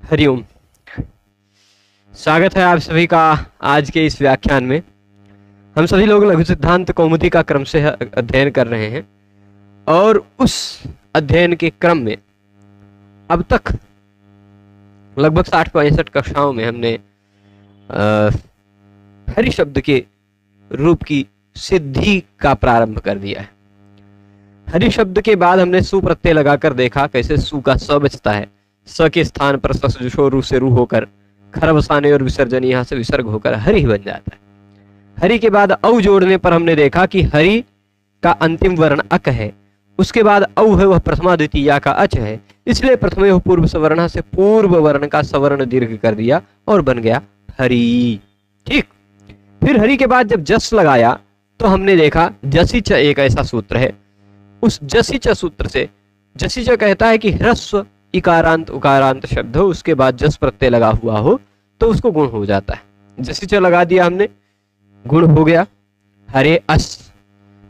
हरिओम। स्वागत है आप सभी का आज के इस व्याख्यान में। हम सभी लोग लघु सिद्धांत कौमुदी का क्रम से अध्ययन कर रहे हैं और उस अध्ययन के क्रम में अब तक लगभग 60-65 कक्षाओं में हमने हरि शब्द के रूप की सिद्धि का प्रारंभ कर दिया है। हरि शब्द के बाद हमने सु प्रत्यय लगाकर देखा कैसे सु का स बचता है, स के स्थान पर ससजुषो रू से रू होकर खर बसाने और विसर्जन यहाँ से विसर्ग होकर हरि बन जाता है। हरि के बाद औ जोड़ने पर हमने देखा कि हरि का अंतिम वर्ण अक है, उसके बाद औ है वह प्रथमा द्वितीया का अच है, इसलिए प्रथमे वह पूर्व सवर्ण से पूर्व वर्ण का सवर्ण दीर्घ कर दिया और बन गया हरि। ठीक, फिर हरि के बाद जब जस लगाया तो हमने देखा जसी च एक ऐसा सूत्र है। उस जसी च सूत्र से जसी च कहता है कि ह्रस्व इकारांत उकारांत शब्द हो, उसके बाद जस प्रत्यय लगा हुआ हो तो उसको गुण हो जाता है। जसी च लगा दिया हमने, गुण हो गया हरे अस,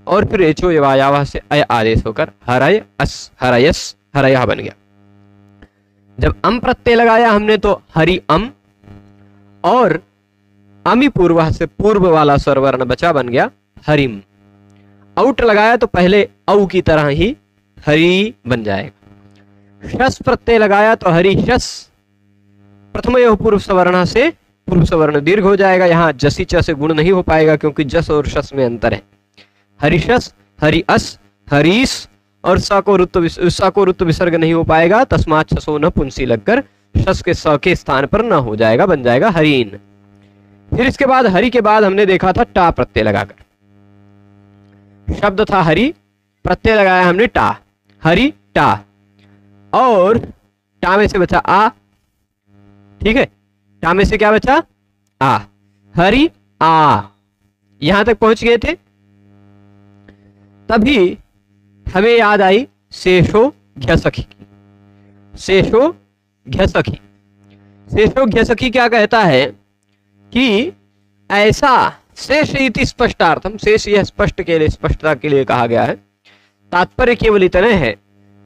और फिर एचो यवायावा से अय आदेश होकर हरय अस हरयस हरया बन गया। जब अम प्रत्यय लगाया हमने तो हरि अम, और अमी पूर्व से पूर्व वाला स्वरवर्ण बचा बन गया हरिम। आउट लगाया तो पहले औ की तरह ही हरि बन जाएगा। शस प्रत्यय लगाया तो हरि शस, प्रथम पूर्व सवर्ण से पूर्व सवर्ण दीर्घ हो जाएगा। यहाँ जसी च से गुण नहीं हो पाएगा क्योंकि जस और शस में अंतर है। हरिशस हरि अस हरीस, और स को रुत्व विसर्ग नहीं हो पाएगा, तस्मात् शसो न पुंसी लगकर शस के स के स्थान पर न हो जाएगा, बन जाएगा हरीन। फिर इसके बाद हरि के बाद हमने देखा था टा प्रत्यय लगाकर, शब्द था हरि, प्रत्यय लगाया हमने टा, हरि टा, और टा में से बचा आ। ठीक है, टा में से क्या बचा आ, हरि आ। यहां तक पहुंच गए थे। तभी हमें याद आई शेषो घ्यसखी की। शेषो घ्यसखी, शेषो घ्यसखी क्या कहता है कि ऐसा शेष इति स्पष्टार्थम, शेष यह स्पष्ट के लिए स्पष्टता के लिए कहा गया है। तात्पर्य केवल इतने है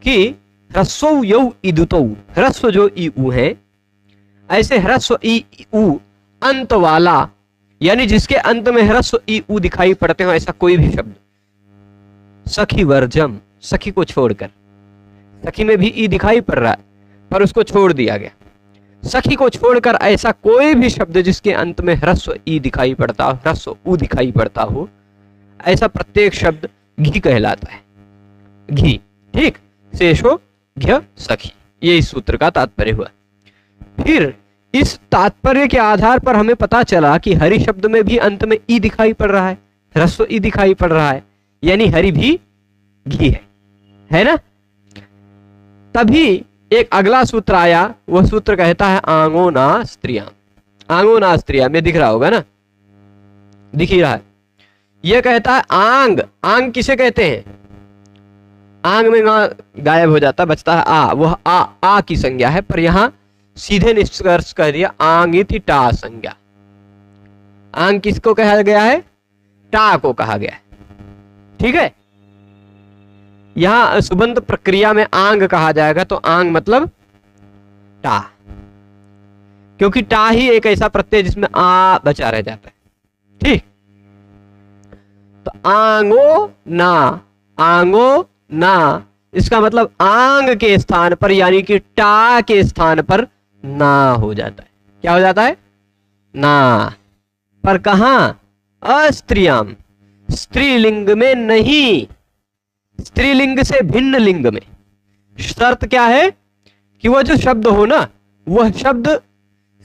कि ह्रस्व यौ इदुतौ, ह्रस्व जो ई उ है, ऐसे ह्रस्व ई उ अंत वाला, यानी जिसके अंत में ह्रस्व ई उ दिखाई पड़ते हो, ऐसा कोई भी शब्द, सखी वर्जम, सखी को छोड़कर, सखी में भी ई दिखाई पड़ रहा है पर उसको छोड़ दिया गया, सखी को छोड़कर ऐसा कोई भी शब्द जिसके अंत में ह्रस्व ई दिखाई पड़ता हो, ह्रस्व उ दिखाई पड़ता हो, ऐसा प्रत्येक शब्द घी कहलाता है, घी। ठीक, शेषो घ्य सखी, ये इस सूत्र का तात्पर्य हुआ। फिर इस तात्पर्य के आधार पर हमें पता चला कि हरि शब्द में भी अंत में ई दिखाई पड़ रहा है, ह्रस्व ई दिखाई पड़ रहा है, यानी हरि भी घी है ना। तभी एक अगला सूत्र आया, वह सूत्र कहता है आंगोना स्त्रियां। आंगोना स्त्रियां में दिख रहा होगा ना, दिख ही रहा है। यह कहता है आंग, आंग किसे कहते हैं, आंग में गायब हो जाता, बचता है आ, वह आ की संज्ञा है, पर यहां सीधे निष्कर्ष कह दिया आंग इति टा संज्ञा। आंग किसको कहा गया है, टा को कहा गया है। ठीक है, यहां सुबंध प्रक्रिया में आंग कहा जाएगा तो आंग मतलब टा, क्योंकि टा ही एक ऐसा प्रत्यय जिसमें आ बचा रह जाता है। ठीक, तो आंगो ना, आंगो ना, इसका मतलब आंग के स्थान पर यानी कि टा के स्थान पर ना हो जाता है। क्या हो जाता है, ना। पर कहां, अस्त्रियाम, स्त्रीलिंग में नहीं, स्त्रीलिंग से भिन्न लिंग में। शर्त क्या है कि वह जो शब्द हो ना, वह शब्द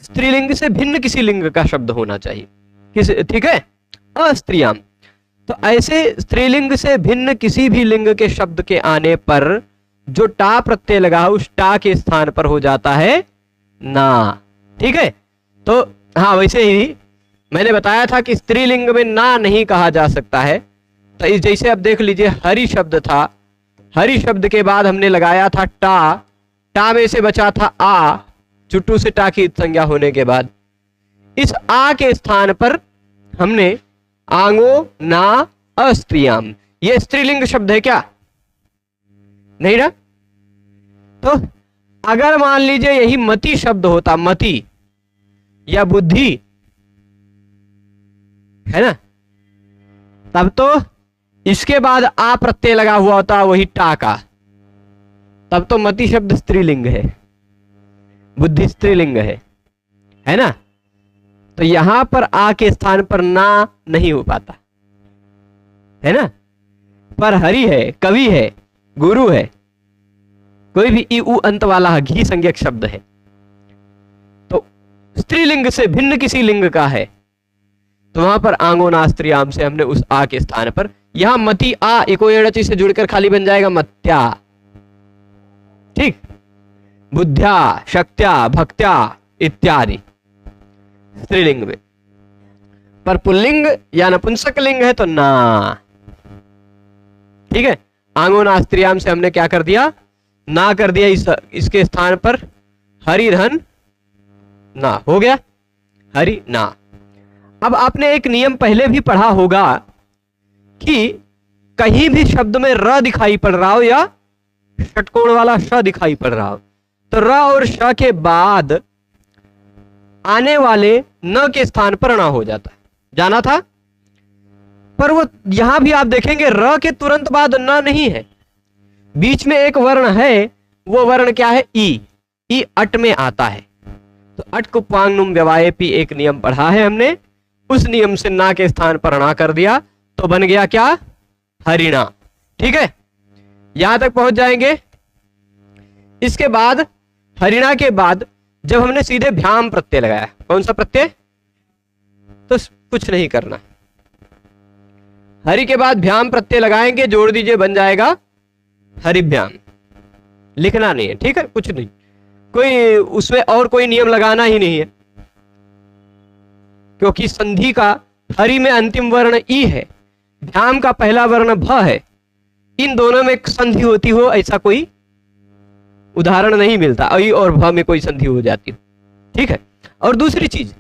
स्त्रीलिंग से भिन्न किसी लिंग का शब्द होना चाहिए। किस, ठीक है, अस्त्रियाम। तो ऐसे स्त्रीलिंग से भिन्न किसी भी लिंग के शब्द के आने पर जो टा प्रत्यय लगा उस टा के स्थान पर हो जाता है ना। ठीक है, तो हाँ, वैसे ही मैंने बताया था कि स्त्रीलिंग में ना नहीं कहा जा सकता है। तो इस जैसे अब देख लीजिए, हरि शब्द था, हरि शब्द के बाद हमने लगाया था टा, टा में से बचा था आ, चुट्टू से टा की संज्ञा होने के बाद इस आ के स्थान पर हमने आंगो ना अस्त्रियाम, ये स्त्रीलिंग शब्द है क्या, नहीं ना। तो अगर मान लीजिए यही मति शब्द होता, मति या बुद्धि, है ना, तब तो इसके बाद आ प्रत्यय लगा हुआ होता, वही टा का, तब तो मति शब्द स्त्रीलिंग है, बुद्धि स्त्रीलिंग है ना। तो यहां पर आ के स्थान पर ना नहीं हो पाता, है ना। पर हरि है, कवि है, गुरु है, कोई भी ई उ अंत वाला घी संज्ञक शब्द है, तो स्त्रीलिंग से भिन्न किसी लिंग का है, तो वहां पर आंगो नास्त्रियाम से हमने उस आ के स्थान पर, यहां मति आ इको एड़ची से जुड़कर खाली बन जाएगा मत्या, ठीक, बुद्ध्या, शक्त्या, भक्त्या इत्यादि स्त्रीलिंग में। पर पुल्लिंग या नपुंसक लिंग है तो ना, ठीक है। आंगो नास्त्रियाम से हमने क्या कर दिया, ना कर दिया, इसके स्थान पर हरिधन ना हो गया, हरि ना। अब आपने एक नियम पहले भी पढ़ा होगा कि कहीं भी शब्द में र दिखाई पड़ रहा हो या षटकोण वाला श दिखाई पड़ रहा हो, तो र और श के बाद आने वाले न के स्थान पर ना हो जाता है, जाना था। पर वो यहां भी आप देखेंगे र के तुरंत बाद न नहीं है, बीच में एक वर्ण है, वो वर्ण क्या है, ई, ई अट में आता है। तो अट को पांगनुम व्यवायपी एक नियम पढ़ा है हमने, उस नियम से ना के स्थान पर ना कर दिया तो बन गया क्या, हरिणा, ठीक है। यहां तक पहुंच जाएंगे। इसके बाद हरिणा के बाद जब हमने सीधे भ्याम प्रत्यय लगाया, कौन सा प्रत्यय, तो कुछ नहीं करना, हरि के बाद भ्याम प्रत्यय लगाएंगे, जोड़ दीजिए, बन जाएगा हरिभ्याम, लिखना नहीं है, ठीक है, कुछ नहीं, कोई उसमें और कोई नियम लगाना ही नहीं है, क्योंकि संधि का हरि में अंतिम वर्ण ई है, भ्याम का पहला वर्ण भ है, इन दोनों में संधि होती हो ऐसा कोई उदाहरण नहीं मिलता, आई और भ में कोई संधि हो जाती हो, ठीक है। और दूसरी चीज,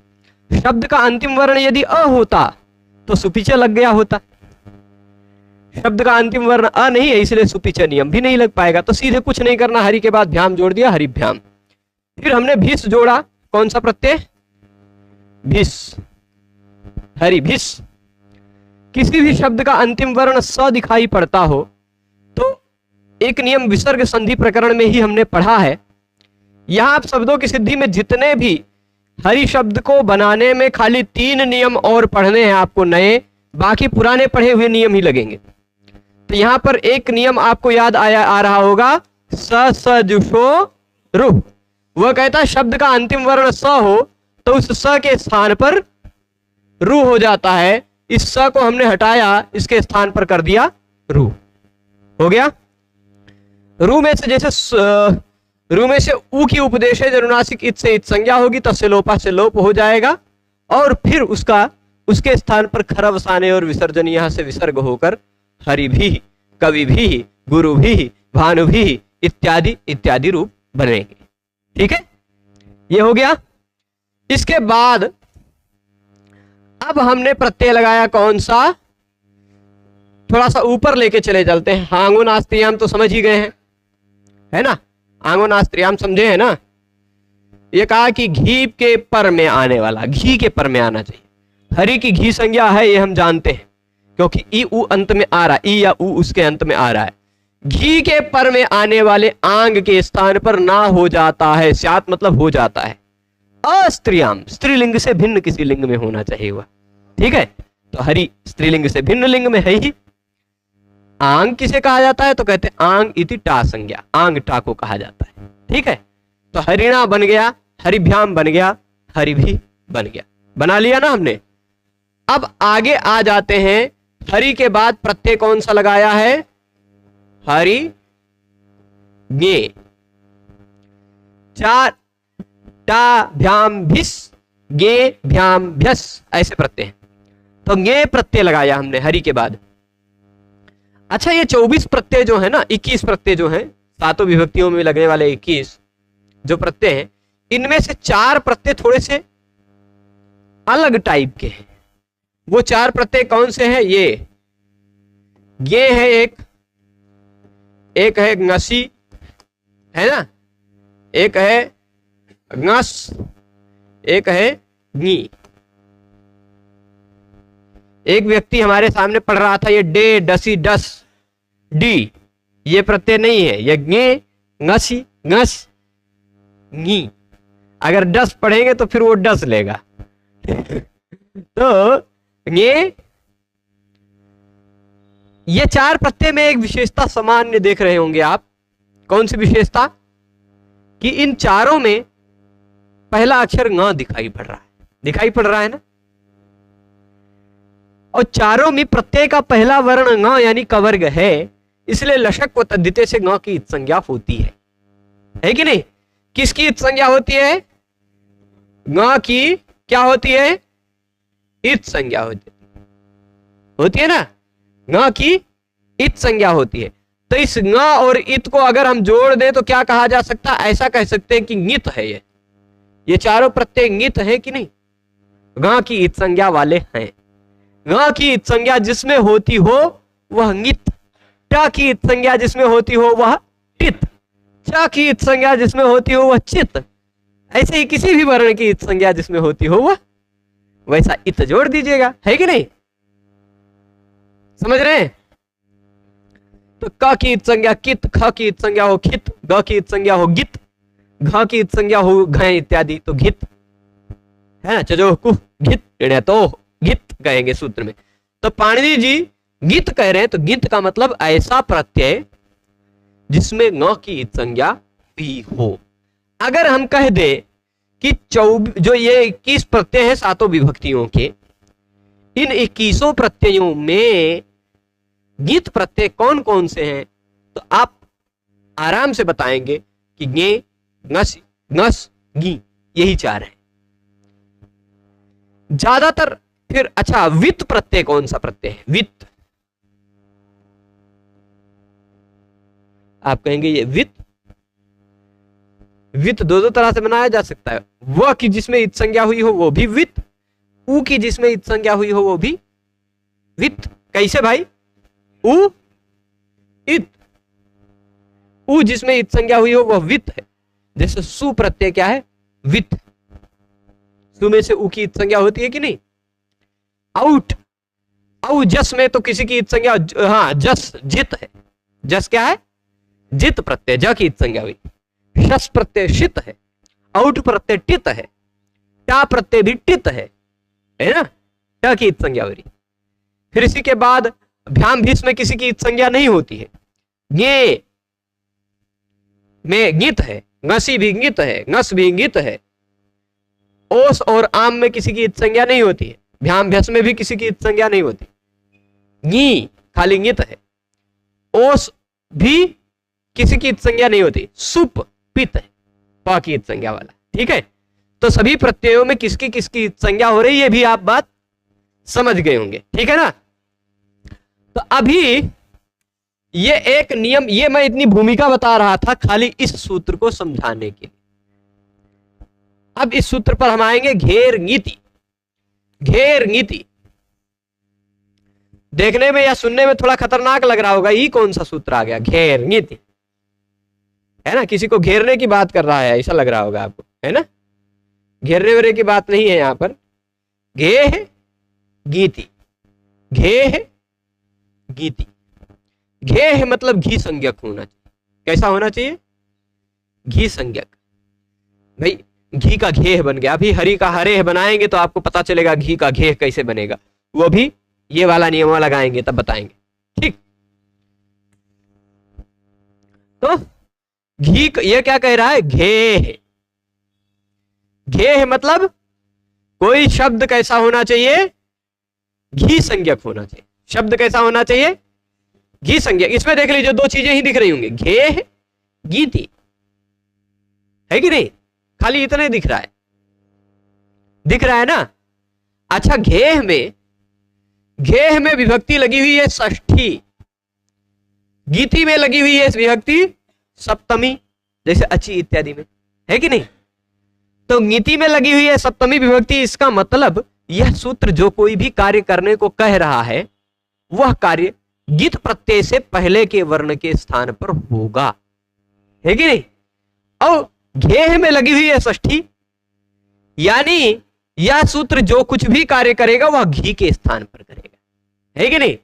शब्द का अंतिम वर्ण यदि अ होता तो सुपिचा लग गया होता, शब्द का अंतिम वर्ण अ नहीं है, इसलिए सुपिचा नियम भी नहीं लग पाएगा। तो सीधे कुछ नहीं करना, हरि के बाद भ्याम जोड़ दिया, हरिभ्याम। फिर हमने भिस जोड़ा, कौन सा प्रत्यय, भिस, हरि भिस। किसी भी शब्द का अंतिम वर्ण स दिखाई पड़ता हो तो एक नियम विसर्ग संधि प्रकरण में ही हमने पढ़ा है। यहां आप शब्दों की सिद्धि में जितने भी हरि शब्द को बनाने में खाली 3 नियम और पढ़ने हैं आपको नए, बाकी पुराने पढ़े हुए नियम ही लगेंगे। तो यहां पर एक नियम आपको याद आ रहा होगा, स स जुषो रुह। वह कहता है शब्द का अंतिम वर्ण स हो तो उस स के स्थान पर रू हो जाता है, इस स को हमने हटाया, इसके स्थान पर कर दिया रू, हो गया। रू में से जैसे रू में से ऊ की उपदेश है, जनुनासिक इत से इत संज्ञा होगी, तस्य लोपा से लोप हो जाएगा, और फिर उसके स्थान पर खरवसाने और विसर्जन यहां से विसर्ग होकर हरि भी, कवि भी, गुरु भी, भानु भी इत्यादि इत्यादि रूप बनेंगे, ठीक है। ये हो गया। इसके बाद अब हमने प्रत्यय लगाया कौन सा, थोड़ा सा ऊपर लेके चले चलते हैं। आंगो नास्त्रियाम तो समझ ही गए हैं, है ना, आंगो नास्त्रियाम समझे हैं ना। ये कहा कि घी के पर में आने वाला, घी के पर में आना चाहिए। हरि की घी संज्ञा है, ये हम जानते हैं, क्योंकि ई उ अंत में आ रहा है, ई या उ उसके अंत में आ रहा है। घी के पर में आने वाले आंग के स्थान पर ना हो जाता है, स्यात मतलब हो जाता है। अस्त्रियाम, स्त्रीलिंग से भिन्न किसी लिंग में होना चाहिए वह, ठीक है। तो हरि स्त्रीलिंग से भिन्न लिंग में है ही। आंग किसे कहा जाता है, तो कहते हैं आंग इति टा संज्ञा, आंग टा को कहा जाता है, ठीक है। तो हरिणा बन गया, हरिभ्याम बन गया, हरि भी बन गया, बना लिया ना हमने। अब आगे आ जाते हैं, हरि के बाद प्रत्यय कौन सा लगाया है, हरि गे, चार टा भ्याम भिस, गे भ्याम भ्यस, ऐसे प्रत्यय हैं। तो गे प्रत्यय लगाया हमने हरि के बाद। अच्छा, ये 24 प्रत्यय जो है ना, 21 प्रत्यय जो हैं, सातों विभक्तियों में लगने वाले 21 जो प्रत्यय हैं, इनमें से 4 प्रत्यय थोड़े से अलग टाइप के हैं। वो 4 प्रत्यय कौन से हैं, ये है एक है ngसी, है ना, एक है ngस, एक है गी। एक व्यक्ति हमारे सामने पढ़ रहा था, ये डे, डसी, डस, डी, ये प्रत्यय नहीं है, ये गे, ngसी, ngस, गी। अगर डस पढ़ेंगे तो फिर वो डस लेगा। तो ये चार प्रत्यय में एक विशेषता सामान्य देख रहे होंगे आप। कौन सी विशेषता? कि इन चारों में पहला अक्षर ङ दिखाई पड़ रहा है, दिखाई पड़ रहा है ना। और चारों में प्रत्यय का पहला वर्ण ङ यानी कवर्ग है, इसलिए लशक व तद्धिते से ङ की इत संज्ञा होती है कि नहीं? किसकी इत संज्ञा होती है? ङ की क्या होती है? इत संज्ञा होती है ना। ङ की इत संज्ञा होती है। तो इस ङ और इत को अगर हम जोड़ दें तो क्या कहा जा सकता है? ऐसा कह सकते हैं कि ङित है ये चारों प्रत्यय ङित है कि नहीं? ङ की इत संज्ञा वाले हैं। ङ की इत संज्ञा जिसमें होती हो वह ङित, ट की इत संज्ञा जिसमें होती हो वह टित, च की इत संज्ञा जिसमें होती हो वह चित। ऐसे ही किसी भी वर्ण की इत संज्ञा जिसमें होती हो वह वैसा इत जोड़ दीजिएगा, है कि नहीं? समझ रहे हैं? तो क की इत संज्ञा कित, ख की इत संज्ञा हो खित, ग की इत संज्ञा हो गित, घ की इत संज्ञा हो घ इत्यादि, तो घित है ना। चजो कुह घित, तो गित कहेंगे सूत्र में। तो पाणिनि जी गित कह रहे हैं, तो गित का मतलब ऐसा प्रत्यय जिसमें ङ की इत संज्ञा भी हो। अगर हम कह दे कि जो ये 21 प्रत्यय हैं सातों विभक्तियों के, इन 21 प्रत्ययों में गित प्रत्यय कौन कौन से हैं, तो आप आराम से बताएंगे कि गे, ngस, ngस, गी, यही चार हैं ज्यादातर। फिर अच्छा, वित्त प्रत्यय कौन सा प्रत्यय है? वित्त, आप कहेंगे ये वित्त दो तरह से बनाया जा सकता है। वह की जिसमें इत संज्ञा हुई हो वो भी वित्त, उ की जिसमें इत संज्ञा हुई हो वो भी वित्त। कैसे भाई? उ इत, उ जिसमें इत संज्ञा हुई हो वह वित्त है। जैसे सु प्रत्यय क्या है? वित्त। सु में से उ की इत संज्ञा होती है कि नहीं? आउट, औ जस में तो किसी की इत संज्ञा, हाँ जस जित है। जस क्या है? जित प्रत्यय, ज की इत संज्ञा हुई। शस प्रत्यय शित है, आउट प्रत्यय टित है, टा प्रत्यय भी टित है ना, ट की इत संज्ञा हो रही। फिर इसी के बाद भ्याम भीष में किसी की इत संज्ञा नहीं होती है। गे में गित है, ngसी भी गित है, ngस भी गित है। ओस और आम में किसी की इत संज्ञा नहीं होती है। भ्याम भ्यस में भी किसी की इत संज्ञा नहीं होती। गी खाली गित है। ओस भी किसी की इत संज्ञा नहीं होती। सुप पित है, प की इत संज्ञा वाला। ठीक है, तो सभी प्रत्ययों में किसकी किसकी इत संज्ञा हो रही है, भी आप बात समझ गए होंगे। ठीक है ना। तो अभी ये एक नियम, ये मैं इतनी भूमिका बता रहा था खाली इस सूत्र को समझाने के लिए। अब इस सूत्र पर हम आएंगे, घेर नीति। घेर नीति देखने में या सुनने में थोड़ा खतरनाक लग रहा होगा, ये कौन सा सूत्र आ गया? घेर नीति है ना, किसी को घेरने की बात कर रहा है ऐसा लग रहा होगा आपको, है ना। घेरने वेरे की बात नहीं है यहां पर। घेह गीति, घेह गीति। घेह मतलब घी संज्ञक होना चाहिए। कैसा होना चाहिए? घी संज्ञक। भाई घी का घेह बन गया, अभी हरी का हरेह बनाएंगे तो आपको पता चलेगा घी का घेह कैसे बनेगा, वो भी ये वाला नियम लगाएंगे तब बताएंगे। ठीक, तो घी ये क्या कह रहा है? घेह। घेह मतलब कोई शब्द कैसा होना चाहिए? घी संज्ञक होना चाहिए। शब्द कैसा होना चाहिए? घी संज्ञक। इसमें देख लीजिए दो चीजें ही दिख रही होंगी, घेह गीति, है कि नहीं? खाली इतना दिख रहा है, दिख रहा है ना। अच्छा, घेह में विभक्ति लगी हुई है षष्ठी, गीति में लगी हुई है विभक्ति सप्तमी, जैसे अची इत्यादि में, है कि नहीं। तो गीति में लगी हुई है सप्तमी विभक्ति, इसका मतलब यह सूत्र जो कोई भी कार्य करने को कह रहा है वह कार्य गित प्रत्यय से पहले के वर्ण के स्थान पर होगा, है कि नहीं। और घेह में लगी हुई है षष्ठी, यानी यह सूत्र जो कुछ भी कार्य करेगा वह घी के स्थान पर करेगा, है कि नहीं।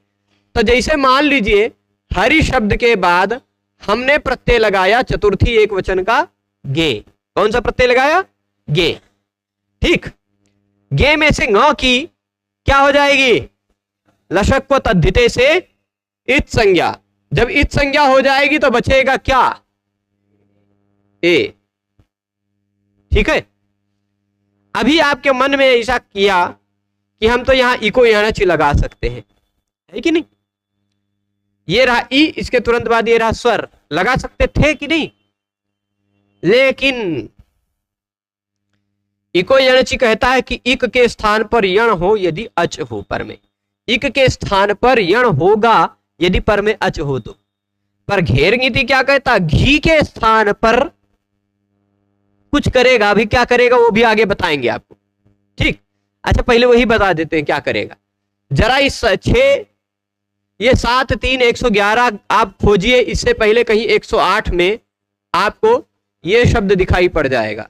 तो जैसे मान लीजिए हरि शब्द के बाद हमने प्रत्यय लगाया चतुर्थी एक वचन का गे। कौन सा प्रत्यय लगाया? गे। ठीक, गे में से ङ की क्या हो जाएगी? लशक को तद्धिते से इत संज्ञा। जब इत संज्ञा हो जाएगी तो बचेगा क्या? ए। ठीक है, अभी आपके मन में ऐसा किया कि हम तो यहां इको यानच लगा सकते हैं, है कि नहीं। ये रहा ई, इसके तुरंत बाद ये रहा स्वर, लगा सकते थे कि नहीं। लेकिन इको यणचि कहता है कि इक के स्थान पर यण हो यदि अच हो पर में। इक के स्थान पर यण होगा यदि पर में अच हो तो। पर घेर नीति क्या कहता? घी के स्थान पर कुछ करेगा। अभी क्या करेगा वो भी आगे बताएंगे आपको। ठीक, अच्छा पहले वही बता देते हैं क्या करेगा। जरा इस 6 ये 7 3 111 आप खोजिए, इससे पहले कहीं 108 में आपको ये शब्द दिखाई पड़ जाएगा।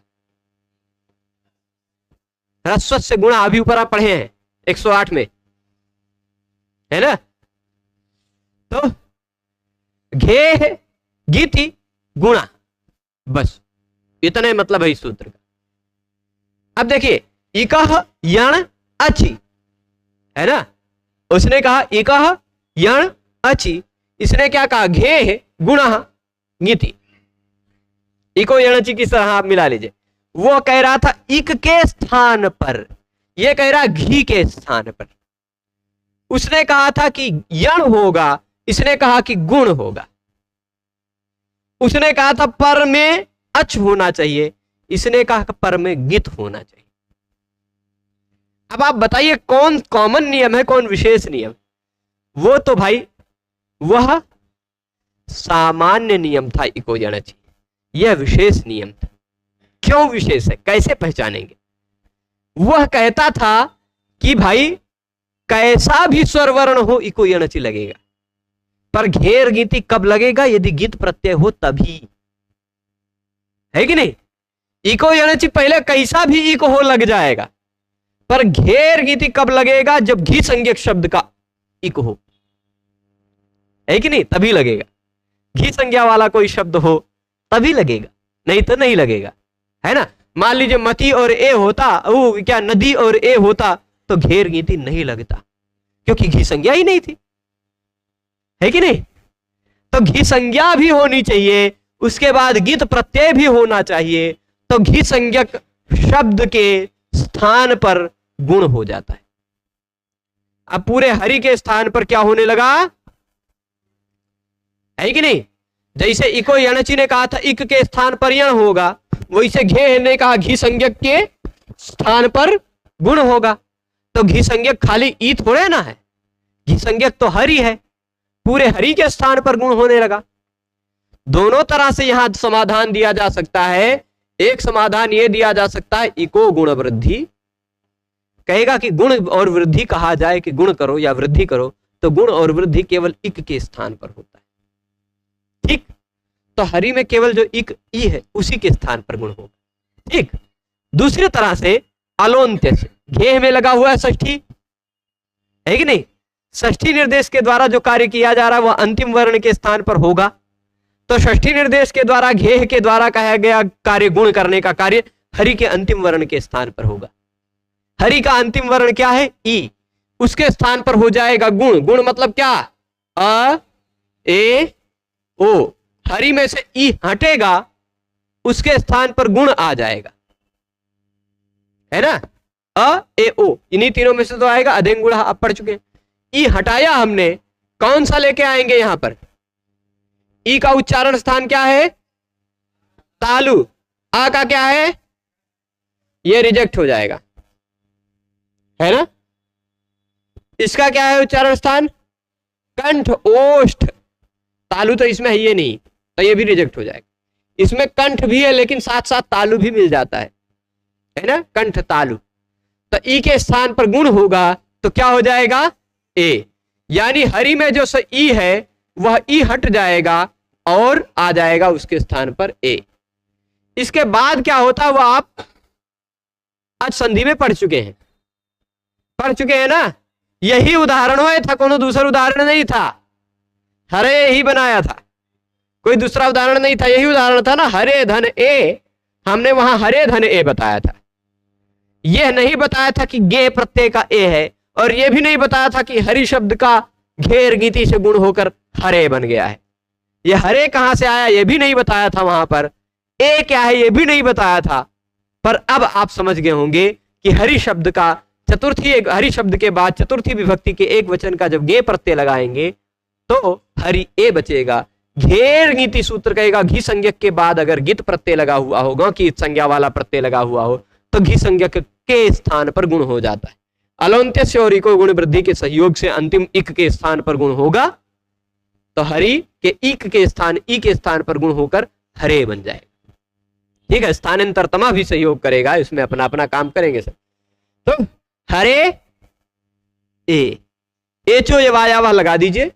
ह्रस्व से गुणा अभी ऊपर आप पढ़े हैं 108 में, है ना। तो घे गीति गुणा, बस इतने मतलब है इस सूत्र का। अब देखिए इकह यण अचि, है ना। उसने कहा इकह यण अचि, इसने क्या कहा? घे गुणा गीति। इको यणचि की तरह आप मिला लीजिए। वो कह रहा था इक के स्थान पर, ये कह रहा घी के स्थान पर। उसने कहा था कि यण होगा, इसने कहा कि गुण होगा। उसने कहा था पर में अच होना चाहिए, इसने कहा कि पर में गित होना चाहिए। अब आप बताइए कौन कॉमन नियम है, कौन विशेष नियम? वो तो भाई वह सामान्य नियम था इको यणचि, यह विशेष नियम था। क्यों विशेष है, कैसे पहचानेंगे? वह कहता था कि भाई कैसा भी स्वर वर्ण हो इको यणचि लगेगा, पर घेर गीति कब लगेगा? यदि गित प्रत्यय हो तभी, है कि नहीं। इको यणचि पहले कैसा भी इको हो लग जाएगा, पर घेर गीति कब लगेगा? जब घी संज्ञक शब्द का इको हो, है कि नहीं, तभी लगेगा। घी संज्ञा वाला कोई शब्द हो तभी लगेगा, नहीं तो नहीं लगेगा, है ना। मान लीजिए मती और ए होता, वो क्या नदी और ए होता, तो घेर गीति नहीं लगता, क्योंकि घी संज्ञा ही नहीं थी, है कि नहीं। तो घी संज्ञा भी होनी चाहिए, उसके बाद गित प्रत्यय भी होना चाहिए, तो घी संज्ञक शब्द के स्थान पर गुण हो जाता है। अब पूरे हरि के स्थान पर क्या होने लगा, है कि नहीं। जैसे इको यणचि ने कहा था इक के स्थान पर यण होगा, वैसे घे ने कहा घी संज्ञक के स्थान पर गुण होगा। तो घी संज्ञक खाली ई थोड़े ना है, घी संज्ञक तो हरि है, पूरे हरि के स्थान पर गुण होने लगा। दोनों तरह से यहां समाधान दिया जा सकता है। एक समाधान यह दिया जा सकता है इको गुण वृद्धि, कहेगा कि गुण और वृद्धि कहा जाए कि गुण करो या वृद्धि करो, तो गुण और वृद्धि केवल इक के स्थान पर होता है। ठीक, तो हरि में केवल जो इक ई है उसी के स्थान पर गुण होगा। ठीक, दूसरी तरह से अलोन्त्य से घेह में लगा हुआ है षष्ठी, है कि नहीं। षष्ठी निर्देश के द्वारा जो कार्य किया जा रहा है वह अंतिम वर्ण के स्थान पर होगा। तो षष्ठी निर्देश के द्वारा घेह के द्वारा कहा गया कार्य, गुण करने का कार्य हरि के अंतिम वर्ण के स्थान पर होगा। हरि का अंतिम वर्ण क्या है? ई, उसके स्थान पर हो जाएगा गुण। गुण मतलब क्या? अ ए ओ। हरि में से ई हटेगा, उसके स्थान पर गुण आ जाएगा, है ना। अ ए ओ, इन्हीं तीनों में से तो आएगा। अधेंग गुण आप पढ़ चुके हैं। ई हटाया हमने, कौन सा लेके आएंगे यहां पर? ई का उच्चारण स्थान क्या है? तालु। आ का क्या है? ये रिजेक्ट हो जाएगा, है ना। इसका क्या है उच्चारण स्थान? कंठ, ओष्ठ। तालु तो इसमें है ये नहीं, तो ये भी रिजेक्ट हो जाएगा। इसमें कंठ भी है लेकिन साथ साथ तालु भी मिल जाता है ना, कंठ तालु। तो ई के स्थान पर गुण होगा तो क्या हो जाएगा? ए। यानी हरि में जो ई है वह ई हट जाएगा और आ जाएगा उसके स्थान पर ए। इसके बाद क्या होता है वो आप आज संधि में पढ़ चुके हैं ना। यही उदाहरण हुआ था, कोनो दूसरा उदाहरण नहीं था। हरे ही बनाया था, कोई दूसरा उदाहरण नहीं था, यही उदाहरण था ना। हरे धन ए, हमने वहां हरे धन ए बताया था। यह नहीं बताया था कि गे प्रत्यय का ए है, और यह भी नहीं बताया था कि हरि शब्द का घेर गीति से गुण होकर हरे बन गया है। यह हरे कहां से आया यह भी नहीं बताया था वहां पर। ए क्या है यह भी नहीं बताया था। पर अब आप समझ गए होंगे कि हरि शब्द का चतुर्थी, हरि शब्द के बाद चतुर्थी विभक्ति के एक वचन का जब गे प्रत्यय लगाएंगे तो हरि ए बचेगा। घेर गीति सूत्र कहेगा घी संज्ञक के बाद अगर गित प्रत्यय लगा हुआ होगा, कि संज्ञा वाला प्रत्यय लगा हुआ हो, तो घी संज्ञक के स्थान पर गुण हो जाता है। अलौंत्य और इको गुण वृद्धि के सहयोग से अंतिम इक के स्थान पर गुण होगा, तो हरि के इक के स्थान ई के स्थान पर गुण होकर हरे बन जाएगा। ठीक है, स्थानांतरतमा भी सहयोग करेगा, इसमें अपना अपना काम करेंगे सब। तो हरे ए, एचो ये वायावा लगा दीजिए।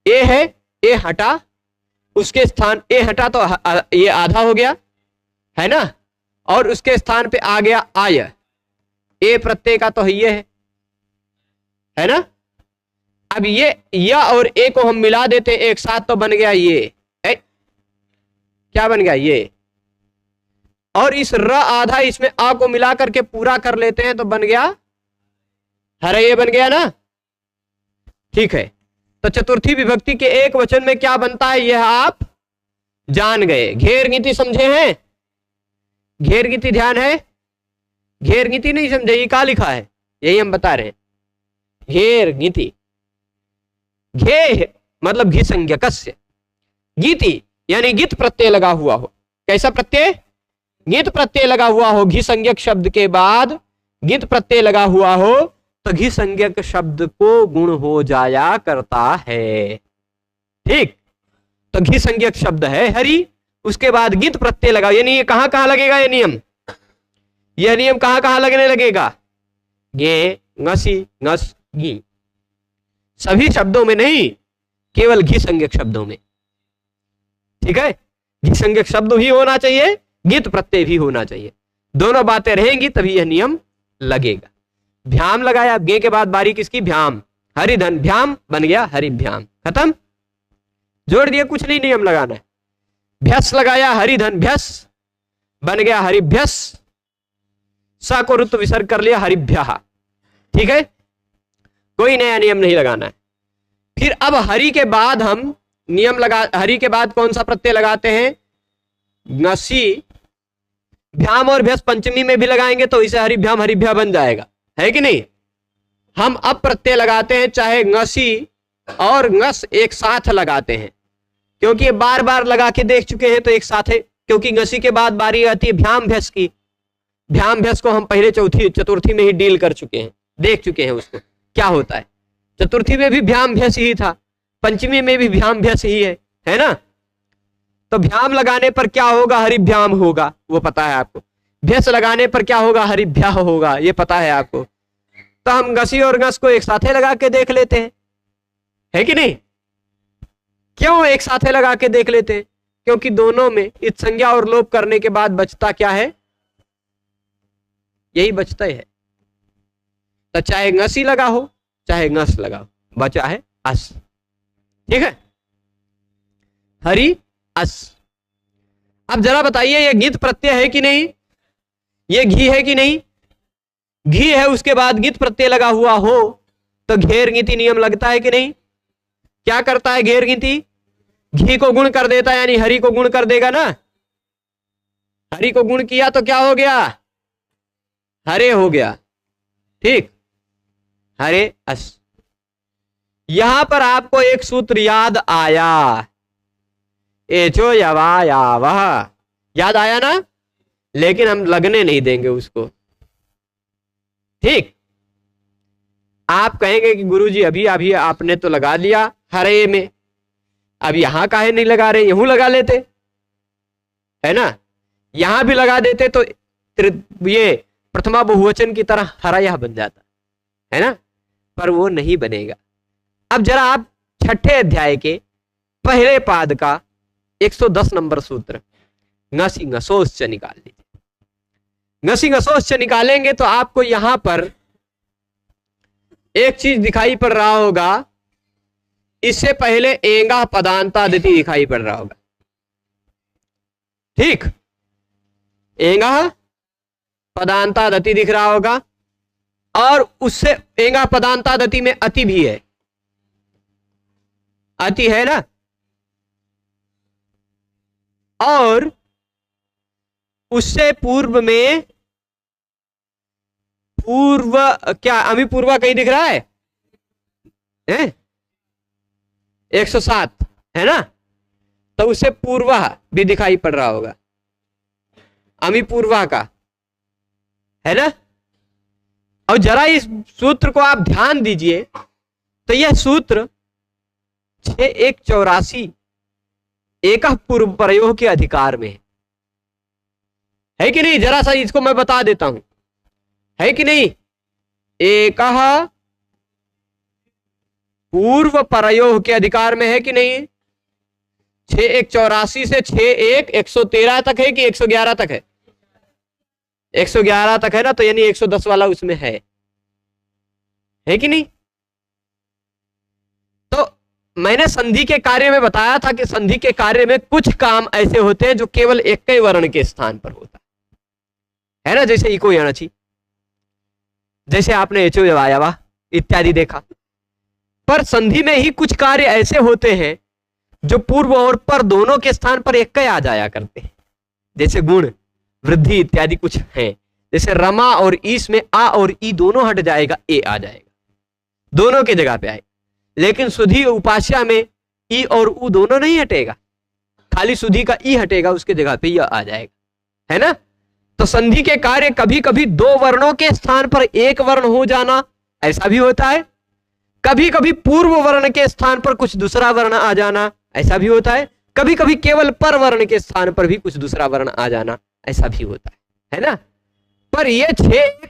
ए है, ए हटा, उसके स्थान ए हटा तो ये आधा हो गया है ना, और उसके स्थान पे आ गया आय। ए प्रत्यय का तो ये है ना। अब ये या और ए को हम मिला देते एक साथ तो बन गया ये क्या बन गया ये, और इस र आधा इसमें आ को मिला करके पूरा कर लेते हैं तो बन गया हरे ये बन गया ना। ठीक है, तो चतुर्थी विभक्ति के एक वचन में क्या बनता है यह आप जान गए। घेर गीति समझे हैं? घेर गीति ध्यान है? घेर गीति नहीं समझे, ये क्या लिखा है यही हम बता रहे हैं। घेर गीति, घे मतलब घी संज्ञकस्य, गीति यानी गित प्रत्यय लगा हुआ हो। कैसा प्रत्यय? गित प्रत्यय लगा हुआ हो। घी संज्ञक शब्द के बाद गित प्रत्यय लगा हुआ हो तो घी संज्ञक शब्द को गुण हो जाया करता है। ठीक, तो घी संज्ञक शब्द है हरि, उसके बाद गित प्रत्यय लगा, यानी ये कहां कहां लगेगा ये नियम? यह नियम कहां कहां लगने लगेगा? गे, ngसी, ngस, गी, सभी शब्दों में नहीं, केवल घी संज्ञक शब्दों में। ठीक है, घी संज्ञक शब्द भी होना चाहिए, गित प्रत्यय भी होना चाहिए, दोनों बातें रहेंगी तभी यह नियम लगेगा। भ्याम लगाया, गे के बाद बारी किसकी? भ्याम, हरिधन भ्याम बन गया हरिभ्याम, खत्म, जोड़ दिया, कुछ नहीं नियम लगाना है। भ्यस लगाया, हरिधन भ्यस बन गया हरिभ्यस, स को ऋतु विसर्ग कर लिया हरिभ्यः। ठीक है, कोई नया नियम नहीं लगाना है। फिर अब हरि के बाद हम नियम लगा, हरि के बाद कौन सा प्रत्यय लगाते हैं? ngसी, भ्याम और भ्यस पंचमी में भी लगाएंगे तो इसे हरिभ्याम हरिभ्या बन जाएगा, है कि नहीं। हम अब प्रत्यय लगाते हैं, चाहे ngसी और ngस एक साथ लगाते हैं, क्योंकि ये बार बार लगा के देख चुके हैं तो एक साथ है। क्योंकि ngसी के बाद बारी आती है भ्याम भ्यस की। भ्याम भ्यस को हम पहले चतुर्थी में ही डील कर चुके हैं, देख चुके हैं उसको क्या होता है। चतुर्थी में भी भ्याम भ्यस ही था, पंचमी में भी भ्याम भ्यस ही है ना। तो भ्याम लगाने पर क्या होगा? हरिभ्याम होगा, वो पता है आपको। भ्यस लगाने पर क्या होगा? हरिभ्या होगा, ये पता है आपको। तो हम ngसी और ngस को एक साथे लगा के देख लेते हैं, है कि नहीं। क्यों एक साथे लगा के देख लेते हैं? क्योंकि दोनों में इत संज्ञा और लोप करने के बाद बचता क्या है? यही बचता है। तो चाहे ngसी लगा हो चाहे ngस लगा हो, बचा है अस। ठीक है, हरि अस। अब जरा बताइए ये गित प्रत्यय है कि नहीं? ये घी है कि नहीं? घी है, उसके बाद गित प्रत्यय लगा हुआ हो तो घेर गीति नियम लगता है कि नहीं? क्या करता है घेर गीति? घी को गुण कर देता है, यानी हरि को गुण कर देगा ना। हरि को गुण किया तो क्या हो गया? हरे हो गया। ठीक, हरे अस। यहां पर आपको एक सूत्र याद आया, एचो यवा यावह, याद आया ना। लेकिन हम लगने नहीं देंगे उसको। ठीक, आप कहेंगे कि गुरुजी अभी अभी आपने तो लगा लिया हरे में, अब यहां काहे नहीं लगा रहे? यूं लगा लेते, है ना। यहां भी लगा देते तो ये प्रथमा बहुवचन की तरह हरा यह बन जाता, है ना। पर वो नहीं बनेगा। अब जरा आप छठे अध्याय के पहले पाद का 110 नंबर सूत्र, ngasi ngsoश्च निकाल लीजिए। ngasi ngsoश्च निकालेंगे तो आपको यहां पर एक चीज दिखाई पड़ रहा होगा, इससे पहले एंगा पदांतादिति दिखाई पड़ रहा होगा। ठीक, एंगा पदांतादिति दिख रहा होगा, और उससे एंगा पदांतादिति में अति भी है, अति है ना। और उससे पूर्व में पूर्व, क्या अमी पूर्वा कहीं दिख रहा है? 107 है ना, तो उससे पूर्वा भी दिखाई पड़ रहा होगा, अमी पूर्वा का, है ना। और जरा इस सूत्र को आप ध्यान दीजिए, तो यह सूत्र 6184 एक पूर्व प्रयोग के अधिकार में है कि नहीं? जरा सा इसको मैं बता देता हूं, है कि नहीं? एक पूर्व प्रयोग के अधिकार में है कि नहीं? 6184 से 113 तक है कि 111 तक है? 111 तक है ना, तो यानी 110 वाला उसमें है कि नहीं? तो मैंने संधि के कार्य में बताया था कि संधि के कार्य में कुछ काम ऐसे होते हैं जो केवल एक ही वर्ण के स्थान पर होता है ना, जैसे इको यानाची, जैसे आपने एचो जवायावा इत्यादि देखा। पर संधि में ही कुछ कार्य ऐसे होते हैं जो पूर्व और पर दोनों के स्थान पर एक ही आ जाया करते हैं, जैसे गुण, वृद्धि इत्यादि कुछ हैं। जैसे रमा और ईस में आ और ई दोनों हट जाएगा, ए आ जाएगा, दोनों के जगह पे आए। लेकिन सुधी उपास्या में ई और उ दोनों नहीं हटेगा, खाली सुधी का ई हटेगा, उसके जगह पे यह आ जाएगा, है ना। तो संधि के कार्य कभी कभी दो वर्णों के स्थान पर एक वर्ण हो जाना, ऐसा भी होता है। कभी कभी पूर्व वर्ण के स्थान पर कुछ दूसरा वर्ण आ जाना, ऐसा भी होता है। कभी कभी केवल पर वर्ण के स्थान पर भी कुछ दूसरा वर्ण आ जाना, ऐसा भी होता है ना। पर ये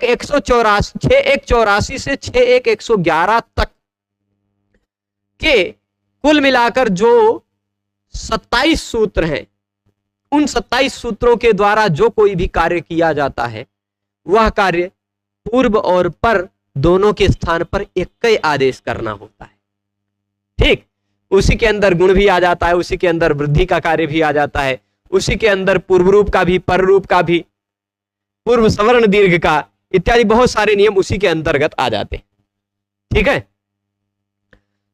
6184 से 111 तक के कुल मिलाकर जो 27 सूत्र हैं, उन 27 सूत्रों के द्वारा जो कोई भी कार्य किया जाता है, वह कार्य पूर्व और पर दोनों के स्थान पर एक ही आदेश करना होता है। ठीक, उसी के अंदर गुण भी आ जाता है, उसी के अंदर वृद्धि का कार्य भी आ जाता है, उसी के अंदर पूर्व रूप का भी, पर रूप का भी, पूर्व सवर्ण दीर्घ का इत्यादि बहुत सारे नियम उसी के अंतर्गत आ जाते हैं। ठीक है,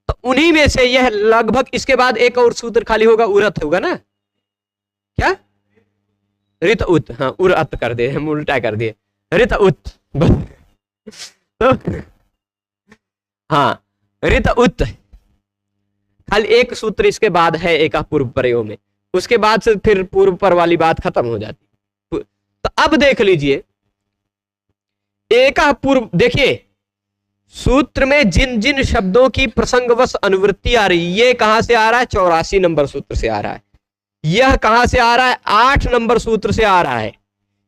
तो उन्हीं में से यह लगभग, इसके बाद एक और सूत्र खाली होगा, उरत होगा ना, क्या रित उत, हाँ उरत कर दे, हम उल्टा कर दिए, रित उत तो हाँ रित उत, खाली एक सूत्र इसके बाद है एक पूर्व प्रयोग में, उसके बाद से फिर पूर्व पर वाली बात खत्म हो जाती। तो अब देख लीजिए, एक पूर्व, देखिए सूत्र में जिन जिन शब्दों की प्रसंगवश अनुवृत्ति आ रही, ये कहां से आ रहा है? 84 नंबर सूत्र से आ रहा है। यह कहां से आ रहा है? 8 नंबर सूत्र से आ रहा है।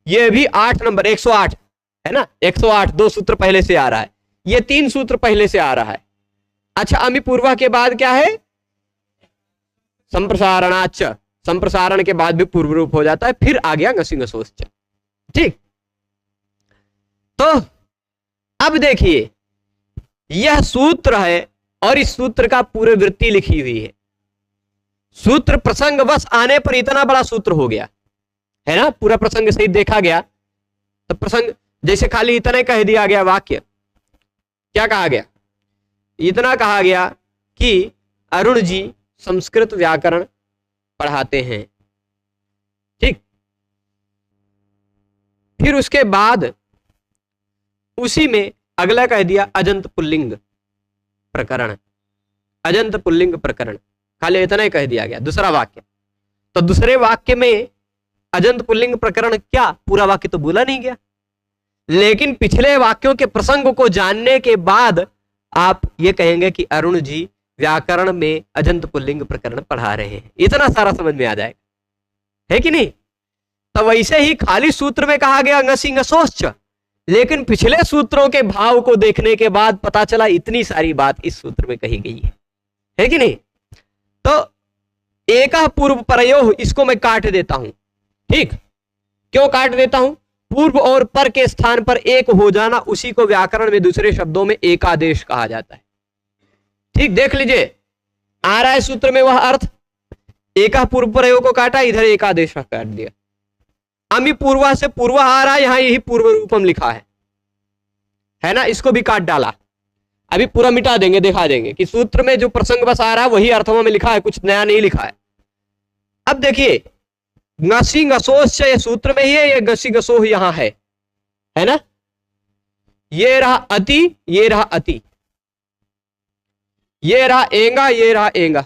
यह भी 8 नंबर, 108 है ना, 108 2 सूत्र पहले से आ रहा है, ये 3 सूत्र पहले से आ रहा है। अच्छा, अमी पूर्वा के बाद क्या है? संप्रसारणाच, संप्रसारण के बाद भी पूर्व रूप हो जाता है, फिर आ गया ngसी ngsoश्च। ठीक, तो अब देखिए, यह सूत्र है और इस सूत्र का पूरे वृत्ति लिखी हुई है। सूत्र प्रसंग बस आने पर इतना बड़ा सूत्र हो गया है ना, पूरा प्रसंग सही देखा गया तो प्रसंग जैसे खाली इतना कह दिया गया, वाक्य क्या कहा गया? इतना कहा गया कि अरुण जी संस्कृत व्याकरण पढ़ाते हैं। ठीक, फिर उसके बाद उसी में अगला कह दिया अजंत पुल्लिंग प्रकरण, अजंत पुल्लिंग प्रकरण, खाली इतना ही कह दिया गया, दूसरा वाक्य। तो दूसरे वाक्य में अजंत पुल्लिंग प्रकरण क्या, पूरा वाक्य तो बोला नहीं गया, लेकिन पिछले वाक्यों के प्रसंग को जानने के बाद आप ये कहेंगे कि अरुण जी व्याकरण में अजंत पुल्लिंग प्रकरण पढ़ा रहे हैं, इतना सारा समझ में आ जाएगा, है कि नहीं? तो वैसे ही खाली सूत्र में कहा गया ngसी ngsoश्च, लेकिन पिछले सूत्रों के भाव को देखने के बाद पता चला इतनी सारी बात इस सूत्र में कही गई है कि नहीं? तो एक पूर्व प्रयोग, इसको मैं काट देता हूं, ठीक, क्यों काट देता हूं? पूर्व और पर के स्थान पर एक हो जाना, उसी को व्याकरण में दूसरे शब्दों में एकादेश कहा जाता है। ठीक, देख लीजिए, आ रहा है सूत्र में वह अर्थ, एका पूर्व प्रयोग को काटा, इधर एकादेश काट दिया। अमी पूर्वा से पूर्व आ रहा है, यहां यही पूर्व रूपम लिखा है ना, इसको भी काट डाला। अभी पूरा मिटा देंगे, दिखा देंगे कि सूत्र में जो प्रसंग बस आ रहा है वही अर्थों में लिखा है, कुछ नया नहीं लिखा है। अब देखिए, गसी गसोस ये सूत्र में ही है, ये गसी गसोह यहां है ना, ये रहा अति, ये रहा अति, ये रहा एंगा, ये रहा एंगा।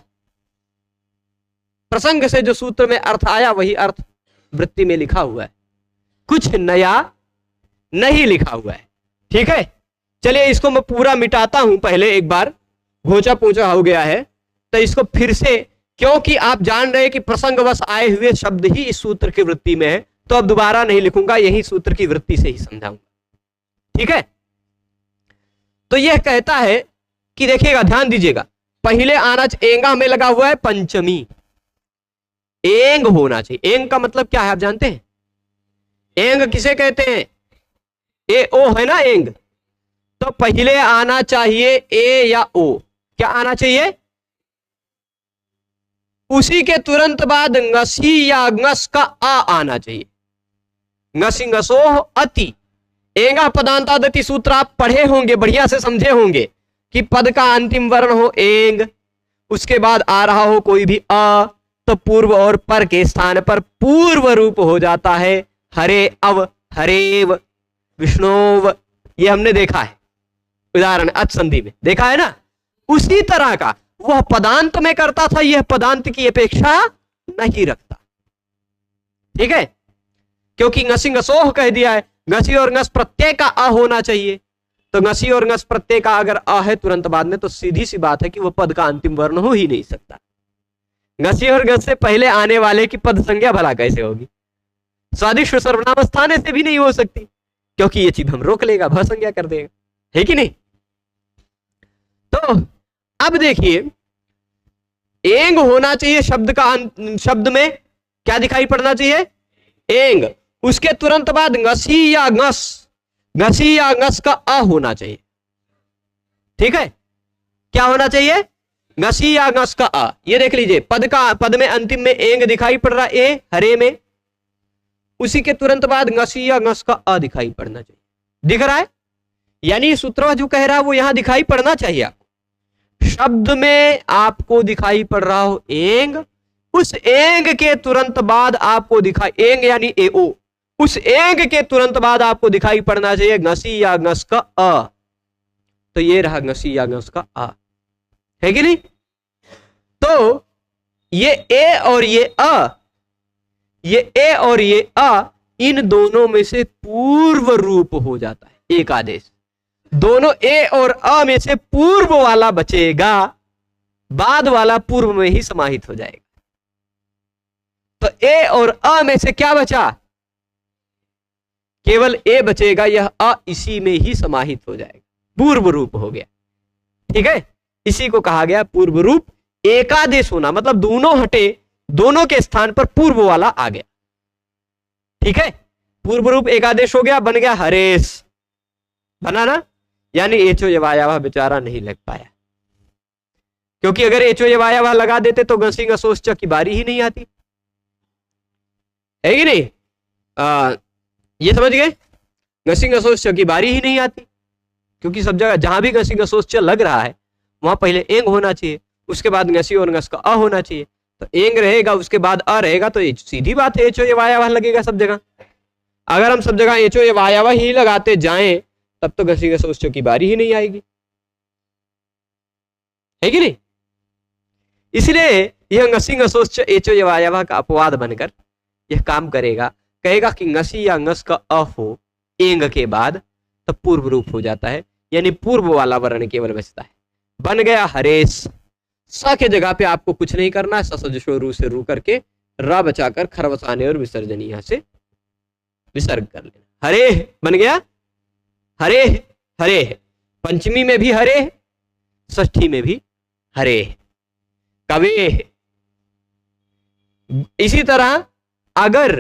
प्रसंग से जो सूत्र में अर्थ आया वही अर्थ वृत्ति में लिखा हुआ है, कुछ नया नहीं लिखा हुआ है। ठीक है, चलिए इसको मैं पूरा मिटाता हूं, पहले एक बार घोचा पूछा हो गया है तो इसको फिर से, क्योंकि आप जान रहे हैं कि प्रसंगवश आए हुए शब्द ही इस सूत्र की वृत्ति में है, तो अब दोबारा नहीं लिखूंगा, यही सूत्र की वृत्ति से ही समझाऊंगा। ठीक है, तो यह कहता है कि देखिएगा, ध्यान दीजिएगा, पहले आना एंगा में लगा हुआ है पंचमी, एंग होना चाहिए। एंग का मतलब क्या है आप जानते हैं? एंग किसे कहते हैं? ए ओ है ना एंग, तो पहले आना चाहिए ए या ओ। क्या आना चाहिए? उसी के तुरंत बाद ngसी या ngस का आ आना चाहिए। ngसी ngसोह अति, एंगा पदांतादति सूत्र आप पढ़े होंगे, बढ़िया से समझे होंगे कि पद का अंतिम वर्ण हो एंग, उसके बाद आ रहा हो कोई भी अ, तो पूर्व और पर के स्थान पर पूर्व रूप हो जाता है हरे अव, हरेव, विष्णोव। ये हमने देखा है उदाहरण अच संधि में, देखा है ना। उसी तरह का वह पदांत में करता था, यह पदांत की अपेक्षा नहीं रखता। ठीक है, क्योंकि ngसी ngसोह कह दिया है, ngसी और ngस प्रत्यय का अ होना चाहिए, तो ngसी और ngस प्रत्यय का अगर अ है तुरंत बाद में, तो सीधी सी बात है कि वह पद का अंतिम वर्ण हो ही नहीं सकता। ngसी और ngस से पहले आने वाले की पद संज्ञा भला कैसे होगी? स्वादिष्ट सर्वनाम स्थान से भी नहीं हो सकती, क्योंकि ये चीज हम रोक लेगा, भ संज्ञा कर देगा, है कि नहीं। तो अब देखिए, एंग होना चाहिए शब्द का, शब्द में क्या दिखाई पड़ना चाहिए? एंग। उसके तुरंत बाद ngसी या ngस, ngसी या ngस का अ होना चाहिए। ठीक है, क्या होना चाहिए? ngसी या ngस का अ। ये देख लीजिए, पद में अंतिम में एंग दिखाई पड़ रहा ए हरे में, उसी के तुरंत बाद ngसी या ngस का अ दिखाई पड़ना चाहिए। दिख रहा है? यानी सूत्र जो कह रहा है वो यहां दिखाई पड़ना चाहिए आपको। शब्द में आपको दिखाई पड़ रहा हो एंग, उस एंग के तुरंत बाद आपको दिखाई, एंग यानी ए ओ, उस एंग के तुरंत बाद आपको दिखाई पड़ना चाहिए ngसी या ngस का अ। तो ये रहा ngसी या ngस का अ, है कि नहीं। तो ये ए और ये अ, ये ए और ये अ, इन दोनों में से पूर्व रूप हो जाता है एक आदेश। दोनों ए और अ में से पूर्व वाला बचेगा, बाद वाला पूर्व में ही समाहित हो जाएगा। तो ए और अ में से क्या बचा? केवल ए बचेगा, यह अ इसी में ही समाहित हो जाएगा, पूर्व रूप हो गया। ठीक है, इसी को कहा गया पूर्व रूप। एकादेश होना मतलब दोनों हटे, दोनों के स्थान पर पूर्व वाला आ गया। ठीक है, पूर्व रूप एकादेश हो गया, बन गया हरेश, बना ना। यानी एचो यवायावा बेचारा नहीं लग पाया, क्योंकि अगर एचो यवायावा लगा देते तो ngसी ngसोस च की बारी ही नहीं आती, है कि नहीं। ये समझ गए, ngसी ngसोस च की बारी ही नहीं आती, क्योंकि सब जगह जहां भी ngसी ngसोस च लग रहा है वहां पहले एंग होना चाहिए, उसके बाद ngसी और ngस का अ होना चाहिए। तो एंग रहेगा, उसके बाद अ रहेगा, तो सीधी बात है एचो यवायावा लगेगा सब जगह। अगर हम सब जगह एचो यवायावा ही लगाते जाएं तब तो ngसी ngसोस च की बारी ही नहीं आएगी, है कि नहीं। इसलिए यह ngसी ngसोस च एचो यवायावा का अपवाद बनकर यह काम करेगा, कहेगा कि ngसी या ngस का अ हो एंग के बाद, तब पूर्व रूप हो जाता है, यानी पूर्व वाला वर्ण केवल बचता है। बन गया हरेश। स के जगह पे आपको कुछ नहीं करना है, ससजो रू से रू करके रा बचाकर खर बसाने और विसर्जन यहां से विसर्ग कर लेना। हरे बन गया, हरे हरे, पंचमी में भी हरे, षष्ठी में भी हरे, कवे। इसी तरह अगर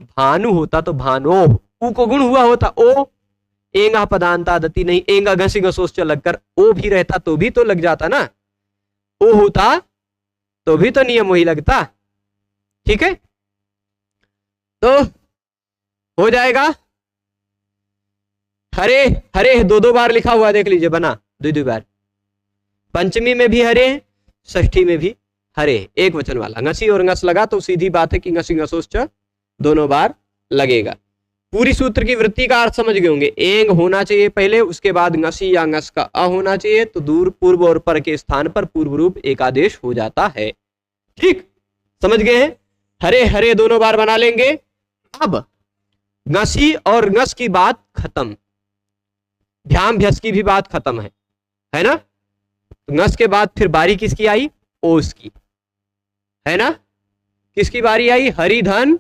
भानु होता तो भानोह, ऊ को गुण हुआ होता ओ, एंगा पदांता दति नहीं, एंगा घसी घसोच लगकर ओ भी रहता तो भी तो लग जाता ना, ओ होता तो भी तो नियम वही लगता। ठीक है, तो हो जाएगा हरे हरे, दो दो बार लिखा हुआ देख लीजिए, बना दो दो बार, पंचमी में भी हरे, षष्ठी में भी हरे, एक वचन वाला, ngसी और ngस लगा तो सीधी बात है कि ngसी ngसोच दोनों बार लगेगा। पूरी सूत्र की वृत्ति का अर्थ समझ गए होंगे, एंग होना चाहिए पहले, उसके बाद ngसी या ngस का अ होना चाहिए, तो दूर पूर्व और पर के स्थान पर पूर्व रूप एकादेश हो जाता है। ठीक, समझ गए हैं, हरे हरे दोनों बार बना लेंगे। अब ngसी और ngस की बात खत्म, भ्याम भ्यस की भी बात खत्म है ना। ngस के बाद फिर बारी किसकी आई, ओस की, है ना, किसकी बारी आई, हरिधन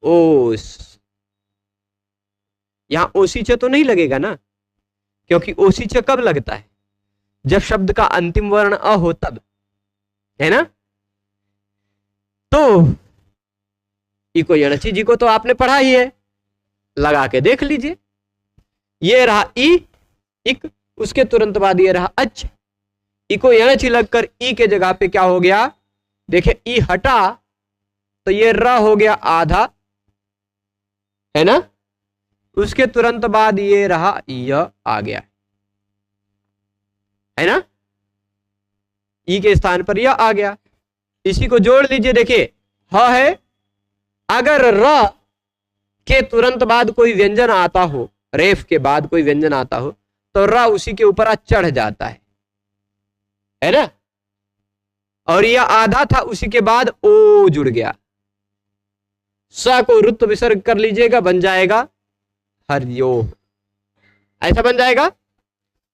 ओस। यहां ओसीच तो नहीं लगेगा ना, क्योंकि ओसीच कब लगता है, जब शब्द का अंतिम वर्ण अ हो तब, है ना। तो इको यणची जी को तो आपने पढ़ा ही है, लगा के देख लीजिए, ये रहा ई इक, उसके तुरंत बाद ये रहा अच, इको यणची लगकर ई के जगह पे क्या हो गया, देखिए ई हटा तो ये र हो गया आधा, है ना, उसके तुरंत बाद ये रहा य आ गया, है ना, ई के स्थान पर यह आ गया। इसी को जोड़ लीजिए, देखिए ह है, अगर र के तुरंत बाद कोई व्यंजन आता हो, रेफ के बाद कोई व्यंजन आता हो, तो र उसी के ऊपर चढ़ जाता है ना, और यह आधा था, उसी के बाद ओ जुड़ गया, स को रुत विसर्ग कर लीजिएगा, बन जाएगा हरियो, ऐसा बन जाएगा।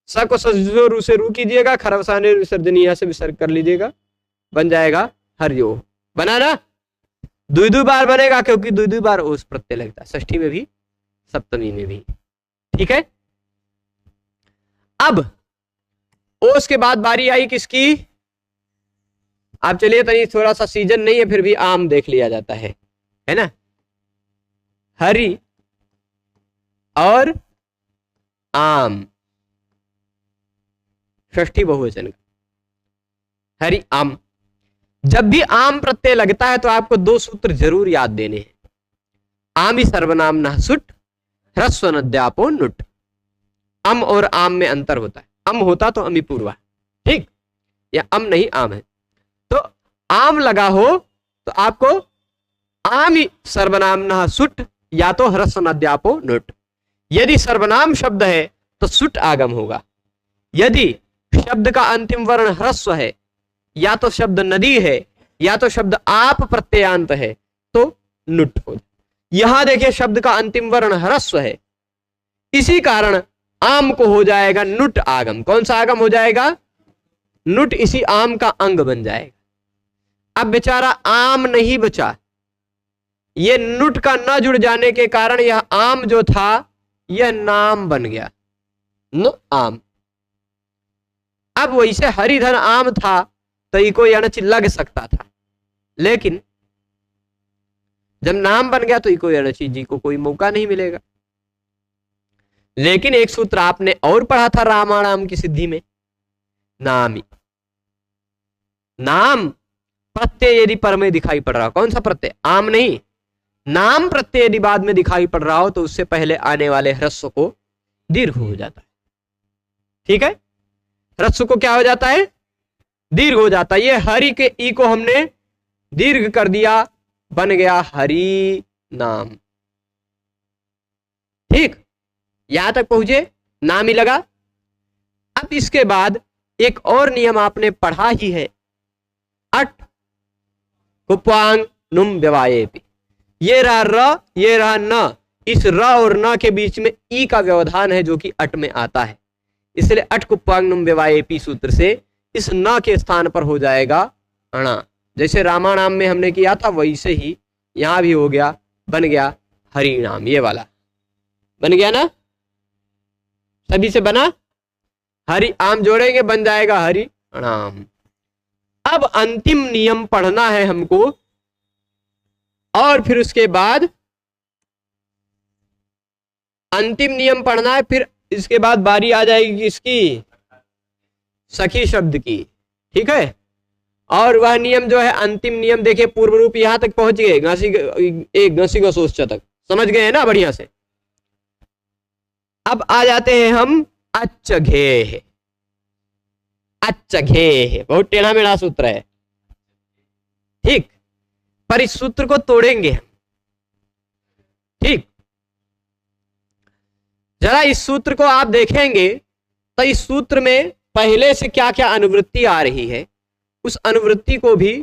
स को सजो से रू कीजिएगा, खरवसाने विसर्जनीय से विसर्ग कर लीजिएगा, बन जाएगा हरियो, बना ना, दो बार बनेगा, क्योंकि दो बार ओस प्रत्यय लगता है, षष्ठी में भी सप्तमी में भी। ठीक है, अब ओस के बाद बारी आई किसकी, आप चलिए तनी, थोड़ा सा सीजन नहीं है फिर भी आम देख लिया जाता है ना, हरि और आम, षष्ठी बहुवचन का, हरि आम। जब भी आम प्रत्यय लगता है तो आपको दो सूत्र जरूर याद देने हैं, आमी सर्वनाम न सुट, ह्रस्व नद्यापो नुट। अम और आम में अंतर होता है, अम होता तो अमी पूर्वा, ठीक, या अम नहीं आम है, तो आम लगा हो तो आपको आमी सर्वनाम न सुट या तो ह्रस्व नद्यापो नुट। यदि सर्वनाम शब्द है तो सुट आगम होगा, यदि शब्द का अंतिम वर्ण ह्रस्व है, या तो शब्द नदी है, या तो शब्द आप प्रत्ययांत है, तो नुट हो। यहां देखिए शब्द का अंतिम वर्ण ह्रस्व है, इसी कारण आम को हो जाएगा नुट आगम। कौन सा आगम हो जाएगा, नुट, इसी आम का अंग बन जाएगा। अब बेचारा आम नहीं बचा, ये नुट का न जुड़ जाने के कारण यह आम जो था यह नाम बन गया, न आम। अब वैसे हरिधन आम था तो इको यणच लग सकता था, लेकिन जब नाम बन गया तो इको यणची जी को कोई मौका नहीं मिलेगा। लेकिन एक सूत्र आपने और पढ़ा था रामाणाम की सिद्धि में, नामी, नाम प्रत्यय यदि पर में दिखाई पड़ रहा हो, कौन सा प्रत्यय, आम नहीं, नाम प्रत्यय यदि बाद में दिखाई पड़ रहा हो तो उससे पहले आने वाले ह्रस्व को दीर्घ हो जाता है। ठीक है, ह्रस्व को क्या हो जाता है, दीर्घ हो जाता है। ये हरि के ई को हमने दीर्घ कर दिया, बन गया हरि नाम। ठीक, यहां तक पहुंचे, नाम ही लगा। अब इसके बाद एक और नियम आपने पढ़ा ही है, अट कुप्वांग नुम व्यवायेपि। ये रहा र, ये रहा न, इस र और न के बीच में ई का व्यवधान है जो कि अट में आता है, इसलिए अट कुप्वांग नुम व्यवायेपि सूत्र से इस न के स्थान पर हो जाएगा अणा। जैसे रामाणाम में हमने किया था वैसे ही यहां भी हो गया, बन गया हरिनाम, ये वाला बन गया ना, सभी से बना, हरि आम जोड़ेंगे बन जाएगा हरि नाम। अब अंतिम नियम पढ़ना है हमको, और फिर उसके बाद अंतिम नियम पढ़ना है। फिर इसके बाद बारी आ जाएगी इसकी सखी शब्द की, ठीक है। और वह नियम जो है अंतिम नियम, देखिए पूर्व रूप यहां तक पहुंच गए, घसी घसोच तक समझ गए हैं ना बढ़िया से। अब आ जाते हैं हम अच्च घेह। अच्च घेह बहुत टेढ़ा मेढ़ा सूत्र है, ठीक, पर इस सूत्र को तोड़ेंगे हम, ठीक। जरा इस सूत्र को आप देखेंगे तो इस सूत्र में पहले से क्या क्या अनुवृत्ति आ रही है, उस अनुवृत्ति को भी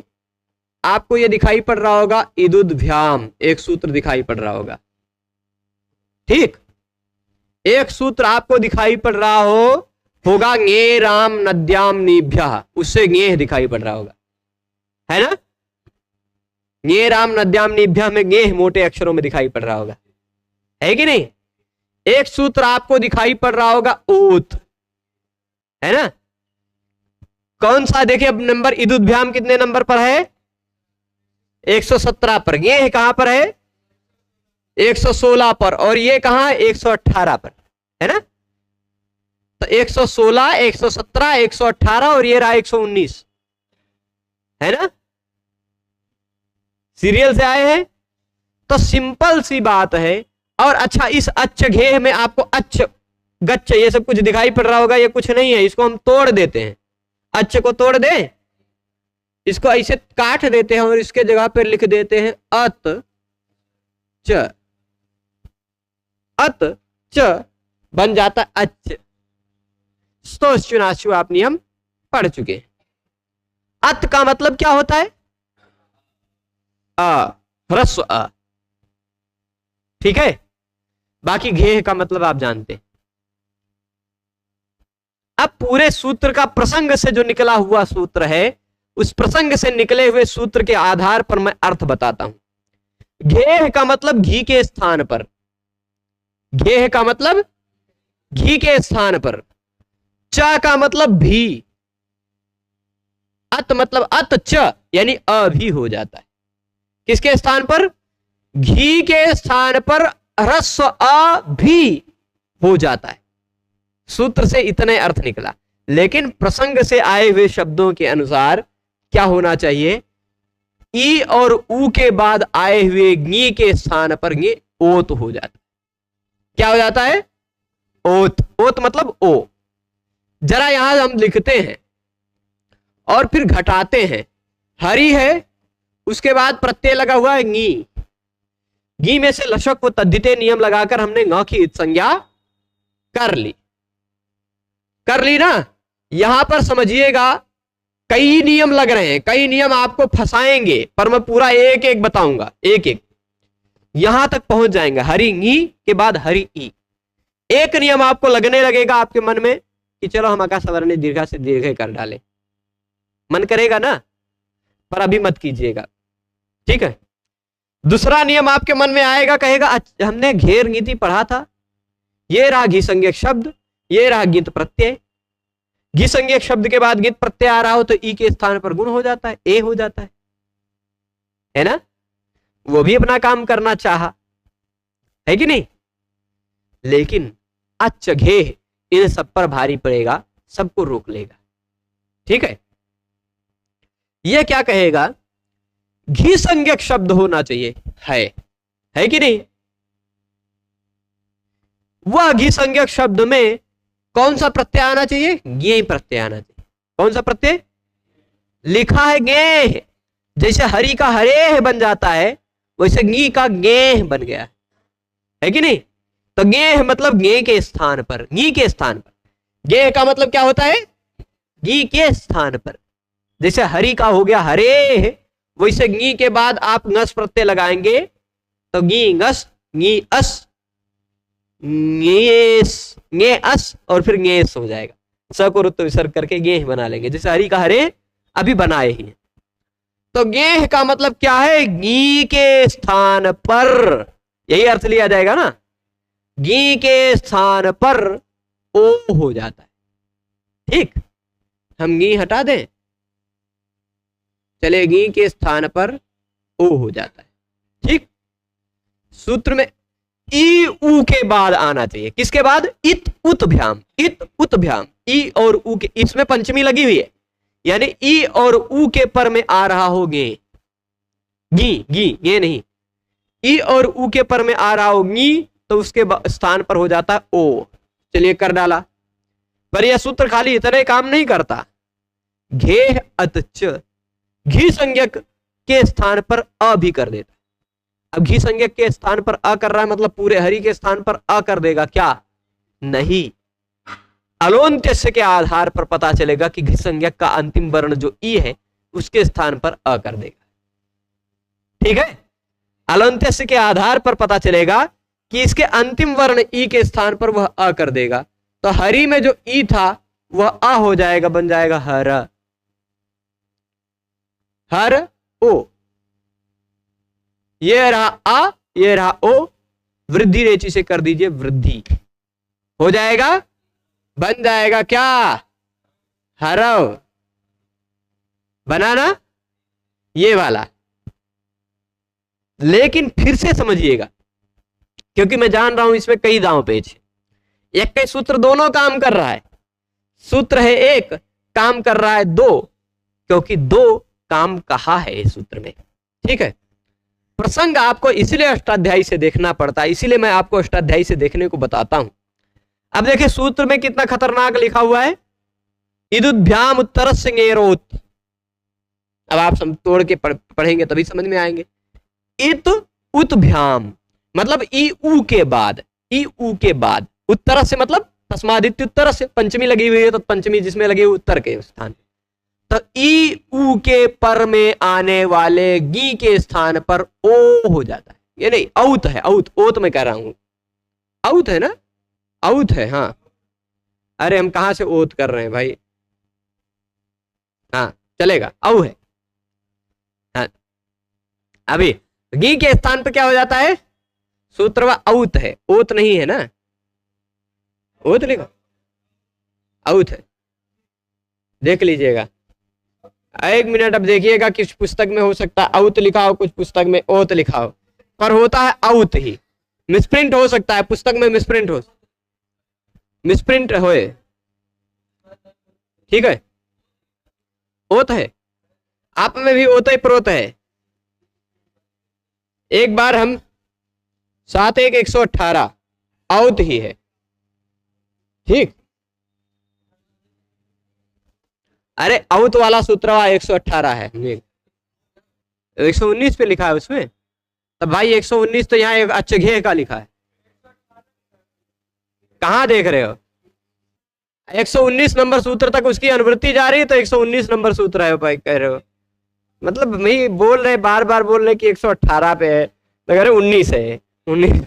आपको ये दिखाई पड़ रहा होगा। इदुद्भ्याम एक सूत्र दिखाई पड़ रहा होगा, ठीक। एक सूत्र आपको दिखाई पड़ रहा होगा ङे राम नद्याम नीभ्यः, उससे ङेह दिखाई पड़ रहा होगा, है ना। ङे राम नद्याम नीभ्यः में ङेह मोटे अक्षरों में दिखाई पड़ रहा होगा, है कि नहीं। एक सूत्र आपको दिखाई पड़ रहा होगा ओत, है ना। कौन सा, देखिए अब नंबर इदुद्भ्याम कितने नंबर पर है, 117 पर। ये कहां पर है, 116 पर। और ये कहां, 118 पर, है ना। तो 116, 117, 118 और ये रहा 119, है ना। सीरियल से आए हैं तो सिंपल सी बात है। और अच्छा, इस अच्छ घेह में आपको अच्छ गच्छ ये सब कुछ दिखाई पड़ रहा होगा, ये कुछ नहीं है, इसको हम तोड़ देते हैं। अच्छ को तोड़ दें, इसको ऐसे काट देते हैं और इसके जगह पर लिख देते हैं अत च। अत च बन जाता अच्छ। चुनाचु आप नियम पढ़ चुके हैं। अत का मतलब क्या होता है, अ, ह्रस्व अ, ठीक है। बाकी घेह का मतलब आप जानते हैं। अब पूरे सूत्र का प्रसंग से जो निकला हुआ सूत्र है, उस प्रसंग से निकले हुए सूत्र के आधार पर मैं अर्थ बताता हूं। घेह का मतलब घी के स्थान पर, घेह का मतलब घी के स्थान पर। च का मतलब भी, अत मतलब अत च यानी अ भी हो जाता है। किसके स्थान पर, घी के स्थान पर ह्रस्व अ भी हो जाता है। सूत्र से इतने अर्थ निकला, लेकिन प्रसंग से आए हुए शब्दों के अनुसार क्या होना चाहिए, ई और ऊ के बाद आए हुए गी के स्थान पर ये ओत हो जाता है। क्या हो जाता है, ओत। ओत मतलब ओ। जरा यहां हम लिखते हैं और फिर घटाते हैं। हरी है, उसके बाद प्रत्यय लगा हुआ है गी। गी में से लशक व तद्धिते नियम लगाकर हमने ङ की संज्ञा कर ली, कर ली ना। यहां पर समझिएगा कई नियम लग रहे हैं, कई नियम आपको फंसाएंगे, पर मैं पूरा एक एक बताऊंगा, एक एक यहां तक पहुंच जाएंगे। हरि गी के बाद हरि ई। एक नियम आपको लगने लगेगा आपके मन में कि चलो हम अका सवर्ण दीर्घा से दीर्घ कर डालें, मन करेगा ना, पर अभी मत कीजिएगा, ठीक है। दूसरा नियम आपके मन में आएगा, कहेगा हमने घेर नीति पढ़ा था, ये रहा घी संज्ञक शब्द, ये रहा गित प्रत्यय। घी संज्ञक शब्द के बाद गित प्रत्यय आ रहा हो तो ई के स्थान पर गुण हो जाता है, ए हो जाता है ना। वो भी अपना काम करना चाहा, है कि नहीं। लेकिन अच्छ घेह इन सब पर भारी पड़ेगा, सबको रोक लेगा, ठीक है। यह क्या कहेगा, घी संज्ञक शब्द होना चाहिए, है कि नहीं। वह घी संज्ञक शब्द में कौन सा प्रत्यय आना चाहिए, गे प्रत्यय आना चाहिए। कौन सा प्रत्यय, लिखा है गे, जैसे हरि का हरे बन जाता है वैसे गी का गेह बन गया है कि नहीं। तो गेह मतलब गे के स्थान पर, गी के स्थान पर। गेह का मतलब क्या होता है, गी के स्थान पर। जैसे हरि का हो गया हरे, वैसे गी के बाद आप ngस प्रत्यय लगाएंगे तो गी ngस, गी अस, गेस, गे अस और फिर गेस हो जाएगा। स को रुत्व विसर्ग करके गेह बना लेंगे, जैसे हरि का हरे अभी बनाए ही। तो गेह का मतलब क्या है, गी के स्थान पर, यही अर्थ लिया जाएगा ना। गी के स्थान पर ओ हो जाता है, ठीक। हम गी हटा दें, चले गी के स्थान पर ओ हो जाता है। ठीक, सूत्र में ई ऊ के बाद आना चाहिए। किसके बाद? इत उत भ्याम, इत उत भ्याम, ई और ऊ के, इसमें पंचमी लगी हुई है, यानी ई और ऊ के पर में आ रहा हो गे, गी गी गे नहीं, ई और ऊ के पर में आ रहा हो गी, तो उसके स्थान पर हो जाता है ओ। चलिए कर डाला, पर यह सूत्र खाली इतने काम नहीं करता। घे अत च, घी संज्ञक के स्थान पर अ भी कर देता। अब घी संज्ञक के स्थान पर अ कर रहा है, मतलब पूरे हरि के स्थान पर अ कर देगा क्या? नहीं, अलोन्त्यस्य के आधार पर पता चलेगा कि घी संज्ञक का अंतिम वर्ण जो ई है उसके स्थान पर अ कर देगा। ठीक है, अलोन्त्यस्य के आधार पर पता चलेगा कि इसके अंतिम वर्ण ई के स्थान पर वह अ कर देगा। तो हरि में जो ई था वह अ हो जाएगा, बन जाएगा हर, हर ओ। ये रहा आ, ये रहा ओ, वृद्धि रेचि से कर दीजिए वृद्धि, हो जाएगा, बन जाएगा क्या? हरव। बनाना ये वाला, लेकिन फिर से समझिएगा, क्योंकि मैं जान रहा हूं इसमें कई दांव पेच है। एक का सूत्र दोनों काम कर रहा है, सूत्र है एक, काम कर रहा है दो, क्योंकि दो काम कहा है इस सूत्र में। ठीक है, प्रसंग आपको इसलिए अष्टाध्यायी से देखना पड़ता है, इसीलिए मैं आपको अष्टाध्यायी से देखने को बताता हूं। अब देखिए सूत्र में कितना खतरनाक लिखा हुआ है, इदुभ्याम उत्तरस्य ङेरोत। अब आप तोड़ के पढ़ेंगे तभी समझ में आएंगे। इत उत्भ्याम मतलब ई ऊ के बाद, ई ऊ के बाद, उत्तर से मतलब तस्मादित्य उत्तर से, पंचमी लगी हुई है तो पंचमी जिसमें लगी हुई उत्तर के स्थान, तो ई ऊ के पर में आने वाले गी के स्थान पर ओ हो जाता है। ये नहीं, औत है, औत, ओत मैं कह रहा हूं, औत है ना, औत है। हाँ, अरे हम कहां से ओत कर रहे हैं भाई, हाँ चलेगा, औ है। हाँ, अभी गी के स्थान पर क्या हो जाता है? सूत्र औत है, ओत नहीं है ना, ओत लिखा, औत है, देख लीजिएगा। एक मिनट, अब देखिएगा किस पुस्तक में हो सकता है औत लिखा हो, कुछ पुस्तक में ओत लिखा हो, पर होता है औत ही। मिसप्रिंट हो सकता है, पुस्तक में मिसप्रिंट हो, मिसप्रिंट होए, ठीक है, ओत है, आप में भी ओत ही प्रोत है। एक बार हम 7-1-118 औत ही है, ठीक। अरे औत वाला सूत्र 118 है, 119 पे लिखा है उसमें, तब भाई 119 तो यहाँ एक अच्छे घे का लिखा है, कहां देख रहे हो? 119 नंबर सूत्र तक उसकी अनुवृत्ति जा रही है, तो 119 नंबर सूत्र है भाई, कह रहे हो मतलब मैं बोल रहे, बार बार बोल रहे कि 118 पे है, तो कह रहे 19 है, 19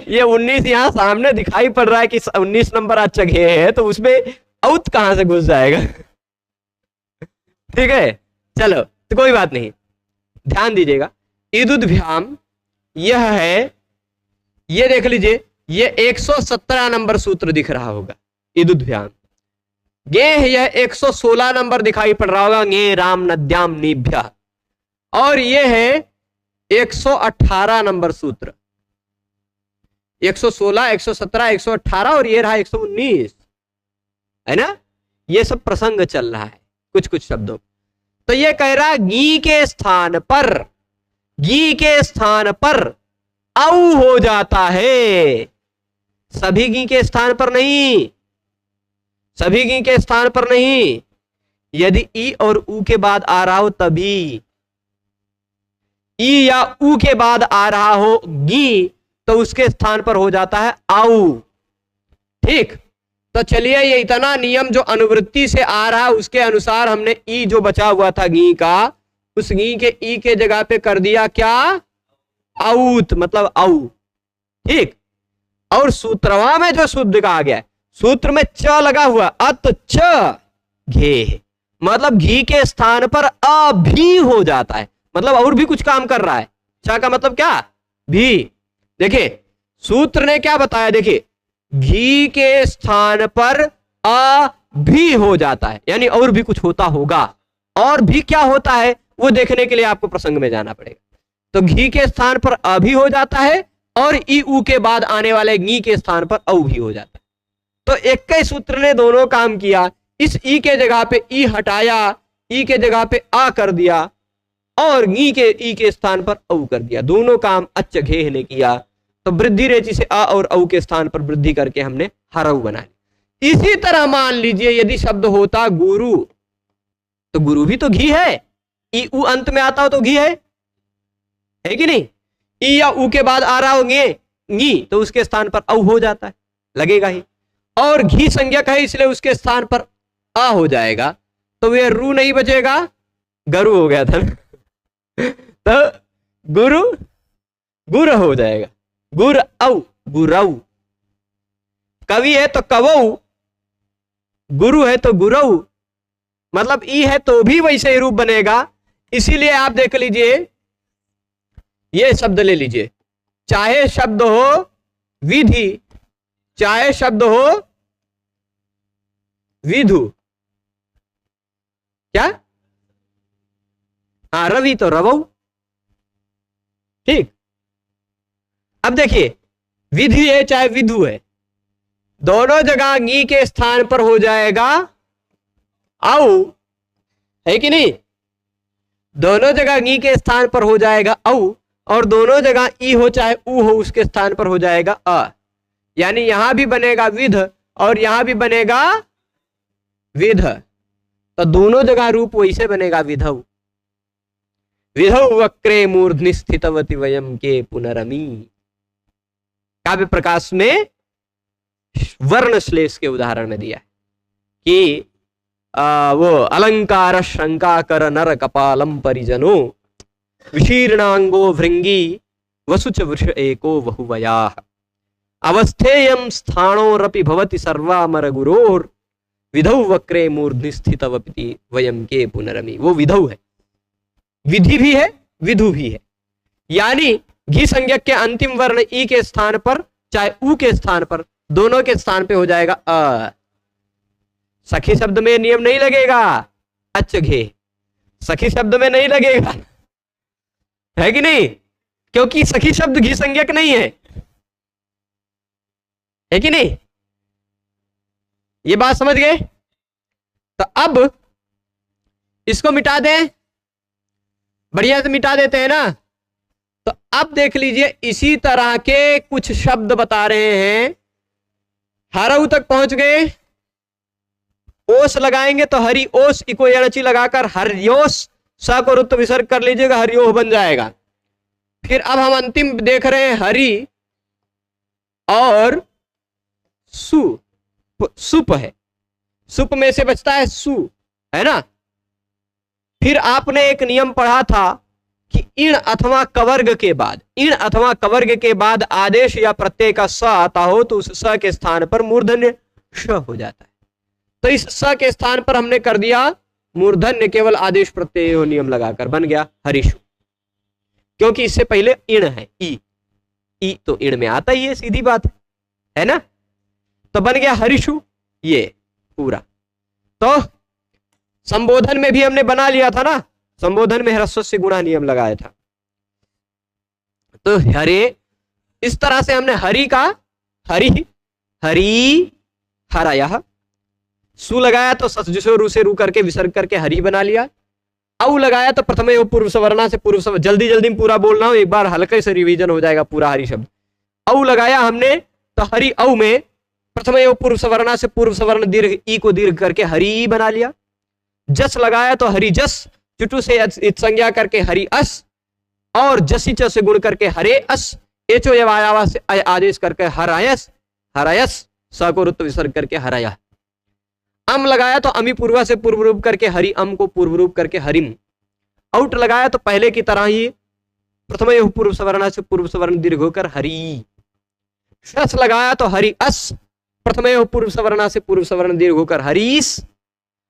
ये 19 यहाँ सामने दिखाई पड़ रहा है कि 19 नंबर अच्छा घे है, तो उसमें औत कहां से घुस जाएगा? ठीक है, चलो तो कोई बात नहीं, ध्यान दीजिएगा। इदुद्भ्याम यह है, ये देख लीजिए, ये 117 नंबर सूत्र दिख रहा होगा, इदुद्भ्याम। गे यह 116 नंबर दिखाई पड़ रहा होगा, गे राम नद्याम निभ्या, और ये है 118 नंबर सूत्र, 116, 117, 118 और ये रहा 119, है ना। ये सब प्रसंग चल रहा है कुछ कुछ शब्दों। तो ये कह रहा गी के स्थान पर, गी के स्थान पर औ हो जाता है, सभी गी के स्थान पर नहीं, सभी गी के स्थान पर नहीं, यदि ई और ऊ के बाद आ रहा हो तभी, ई या ऊ के बाद आ रहा हो गी, तो उसके स्थान पर हो जाता है आउ। ठीक, तो चलिए ये इतना नियम जो अनुवृत्ति से आ रहा है उसके अनुसार हमने ई जो बचा हुआ था गी का, उस गी के ई के जगह पे कर दिया क्या? औत, मतलब औ। ठीक, और सूत्रवा में जो शुद्ध का आ गया, सूत्र में च लगा हुआ, अत च घे, मतलब घी के स्थान पर अ भी हो जाता है, मतलब और भी कुछ काम कर रहा है। च का मतलब क्या? भी। देखिए सूत्र ने क्या बताया, देखिए घी के स्थान पर अ भी हो जाता है, यानी और भी कुछ होता होगा। और भी क्या होता है? वो देखने के लिए आपको प्रसंग में जाना पड़ेगा। तो घी के स्थान पर अ भी हो जाता है और ई उ के बाद आने वाले गी के स्थान पर औ भी हो जाता है। तो एक ही सूत्र ने दोनों काम किया। इस ई के जगह पे ई हटाया, ई के जगह पे आ कर दिया और गी के ई के स्थान पर औ कर दिया। दोनों काम अच्च घेह ने किया। तो वृद्धि रेचि से आ और औ के स्थान पर वृद्धि करके हमने हरऊ बना लिया। इसी तरह मान लीजिए यदि शब्द होता गुरु, तो गुरु भी तो घी है, ई उ अंत में आता हो तो घी है कि नहीं? ई या उ के बाद आ रहा हो गी तो उसके स्थान पर औ हो जाता है, लगेगा ही। और घी संज्ञक है इसलिए उसके स्थान पर आ हो जाएगा, तो वे रू नहीं बचेगा, गरु हो गया था तो गुरु गुर हो जाएगा, गुर औ गुरऊ। कवि है तो कवऊ, गुरु है तो गुरऊ, मतलब ई है तो भी वैसे ही रूप बनेगा। इसीलिए आप देख लीजिए, ये शब्द ले लीजिए, चाहे शब्द हो विधि, चाहे शब्द हो विधु, क्या? हाँ, रवि तो रवऊ, ठीक। अब देखिए, विधि है चाहे विधु है, दोनों जगह गी के स्थान पर हो जाएगा औ, है कि नहीं? दोनों जगह गी के स्थान पर हो जाएगा औ, और दोनों जगह ई हो चाहे उ हो उसके स्थान पर हो जाएगा अ। यानी यहां भी बनेगा विध और यहां भी बनेगा विध, तो दोनों जगह रूप वैसे बनेगा विधौ। विधौ वक्रे मूर्धनि स्थितवती वयम के पुनरमी। काव्य प्रकाश में वर्ण श्लेष के उदाहरण में दिया है कि वो अलंकार शंका कर नर कपालम परिजनो विशीर्णांगो भृंगी वसुच वृष एको बहुवयाः अवस्थेयं स्थाणोरपि भवति सर्वामर गुरोर विधौ वक्रे मूर्धनि स्थितवती वयम के पुनरमी। वो विधौ है, विधि भी है विधु भी है। यानी घी संज्ञक के अंतिम वर्ण ई के स्थान पर चाहे उ के स्थान पर, दोनों के स्थान पे हो जाएगा अ। सखी शब्द में नियम नहीं लगेगा अच्च घे, सखी शब्द में नहीं लगेगा, है कि नहीं? क्योंकि सखी शब्द घी संज्ञक नहीं है कि नहीं? ये बात समझ गए? तो अब इसको मिटा दें, बढ़िया से मिटा देते हैं ना। तो अब देख लीजिए, इसी तरह के कुछ शब्द बता रहे हैं। हरऊ तक पहुंच गए, ओस लगाएंगे तो हरि ओस इको यणची लगाकर हरियोस, स को रुत्व विसर्ग कर लीजिएगा, हरियोह बन जाएगा। फिर अब हम अंतिम देख रहे हैं हरि और सु, सुप है, सुप में से बचता है सु, है ना? फिर आपने एक नियम पढ़ा था कि इण अथवा कवर्ग के बाद, इण अथवा कवर्ग के बाद आदेश या प्रत्यय का स आता हो तो उस स के स्थान पर मूर्धन्य श हो जाता है। तो इस स के स्थान पर हमने कर दिया मूर्धन्य, केवल आदेश प्रत्यय नियम लगाकर बन गया हरिशु। क्योंकि इससे पहले इण है ई तो इण में आता ही है, सीधी बात है ना? तो बन गया हरिशु ये पूरा। तो संबोधन में भी हमने बना लिया था ना, संबोधन में ह्रस्व से गुणा नियम लगाया था। तो हरे, इस तरह से हमने हरि का हरि हरि हराया, सु लगाया तो ससजुषो रू से रू करके विसर्ग करके हरि बना लिया। औ लगाया तो प्रथम एवं पूर्व सवर्णा से पूर्व सवर्ण, जल्दी जल्दी में पूरा बोलना हो, एक बार हल्के से रिवीजन हो जाएगा पूरा हरि शब्द। औ लगाया हमने तो हरि औ में प्रथम एवं पूर्व सवर्णा से पूर्व सवर्ण दीर्घ ई को दीर्घ करके हरि बना लिया। जस लगाया तो हरि जस, चुटु से इत संज्ञा करके हरि अस, और जसी च से गुण करके हरे अस, एचो यवायावा से आदेश करके हरायस, हरायस, स को रुत्व विसर्ग करके हराया। अम लगाया तो अमी पूर्वा से पूर्व रूप करके हरि अम को पूर्व रूप करके हरिम। आउट लगाया तो पहले की तरह ही प्रथम पूर्व सवर्ण से पूर्व सवर्ण दीर्घ होकर हरि। शस लगाया तो हरि अस, प्रथम पूर्व सवर्ण से पूर्व सवर्ण दीर्घ होकर हरीस,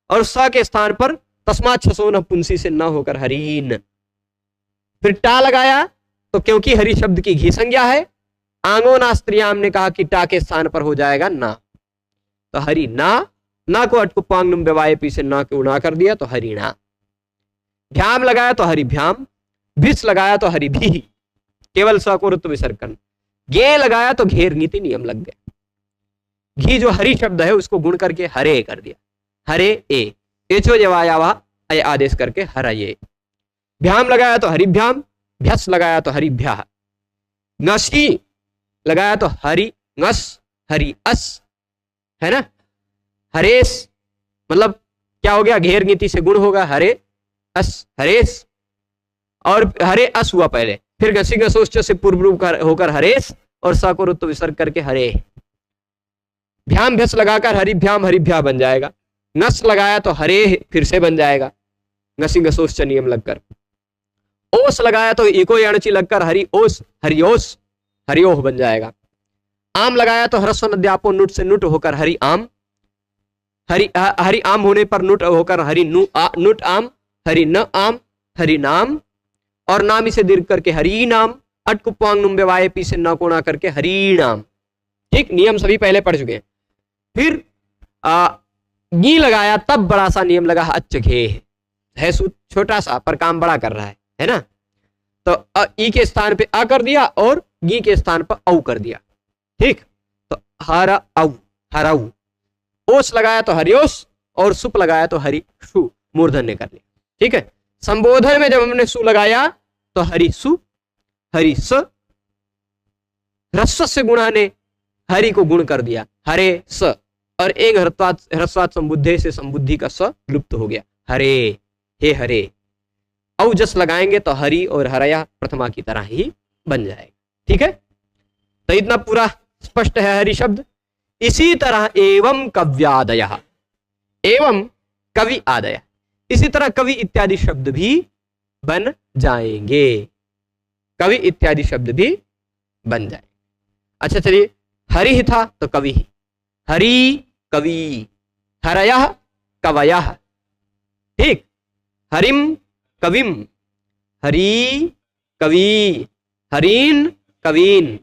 और स के स्थान पर तस्मात् छसो न पुंसी से न होकर हरीन। फिर टा लगाया तो क्योंकि हरि शब्द की घी संज्ञा है, आंगो ना स्त्रियाम ने कहा कि टा के स्थान पर हो जाएगा ना, तो हरि ना, ना को अटकुपांग व्यवाय पी से ना को ना कर दिया तो हरिणा। भ्याम लगाया तो हरिभ्याम, भिस लगाया तो हरिभी, केवल स को ऋतु विसर्ग करना। गे लगाया तो घेर नीति नियम लग गया। घी जो हरि शब्द है उसको गुण करके हरे कर दिया, हरे ए, एचो जवायावा अय आदेश करके हरये। भ्याम लगाया तो हरिभ्याम, भ्यस लगाया तो हरिभ्या, ngसी लगाया तो हरि ngस, हरि अस, है ना। हरेश मतलब क्या हो गया, घेर नीति से गुण होगा, हरे अस, हरेश, और हरे अस हुआ पहले, फिर घसी घसोच से पूर्व रूप होकर हरेश, और स को ऋतु विसर्ग करके हरे। भ्याम भ्यस लगाकर हरिभ्याम हरिभ्या बन जाएगा। नस लगाया तो हरे फिर से बन जाएगा, घसी घसोच नियम लगकर। ओस लगाया तो इको यणची लगकर हरि ओस, हरिओस, हरिओह बन जाएगा। आम लगाया तो ह्रस्व नद्यापो नुट से नुट होकर हरि आम, हरि आम होने पर नुट होकर हरि नुट आम, हरि न आम, हरि नाम, और नाम इसे दीर्घ करके हरि नाम, अटकुपांग नुम व्यवाय पी से न कोना करके हरि नाम। ठीक, नियम सभी पहले पढ़ चुके हैं। फिर गी लगाया तब बड़ा सा नियम लगा, अच्छ घे है छोटा सा पर काम बड़ा कर रहा है ना। तो ई के स्थान पे आ कर दिया और गी के स्थान पर औ कर दिया। ठीक, तो हर औ, हरऊ। ओस लगाया तो हरिओस, और सुप लगाया तो हरि सु, मूर्धन्य कर लिया। ठीक है, संबोधन में जब हमने सु लगाया तो हरि सु, हरि स, ह्रस्व से गुणा ने हरि को गुण कर दिया, हरे स, और एक ह्रस्वात संबुद्धे से संबुद्धि का स लुप्त हो गया, हरे, हे हरे। औ जस लगाएंगे तो हरि और हरया प्रथमा की तरह ही बन जाएगा। ठीक है, तो इतना पूरा स्पष्ट है हरि शब्द। इसी तरह एवं कव्यादय, एवं कवि आदय, इसी तरह कवि इत्यादि शब्द भी बन जाएंगे, कवि इत्यादि शब्द भी बन जाए। अच्छा चलिए, हरि ही था तो कवि ही, हरि कवि, हरयः कवयः। ठीक, हरिम कविम, हरि कवि, हरीन कवीन,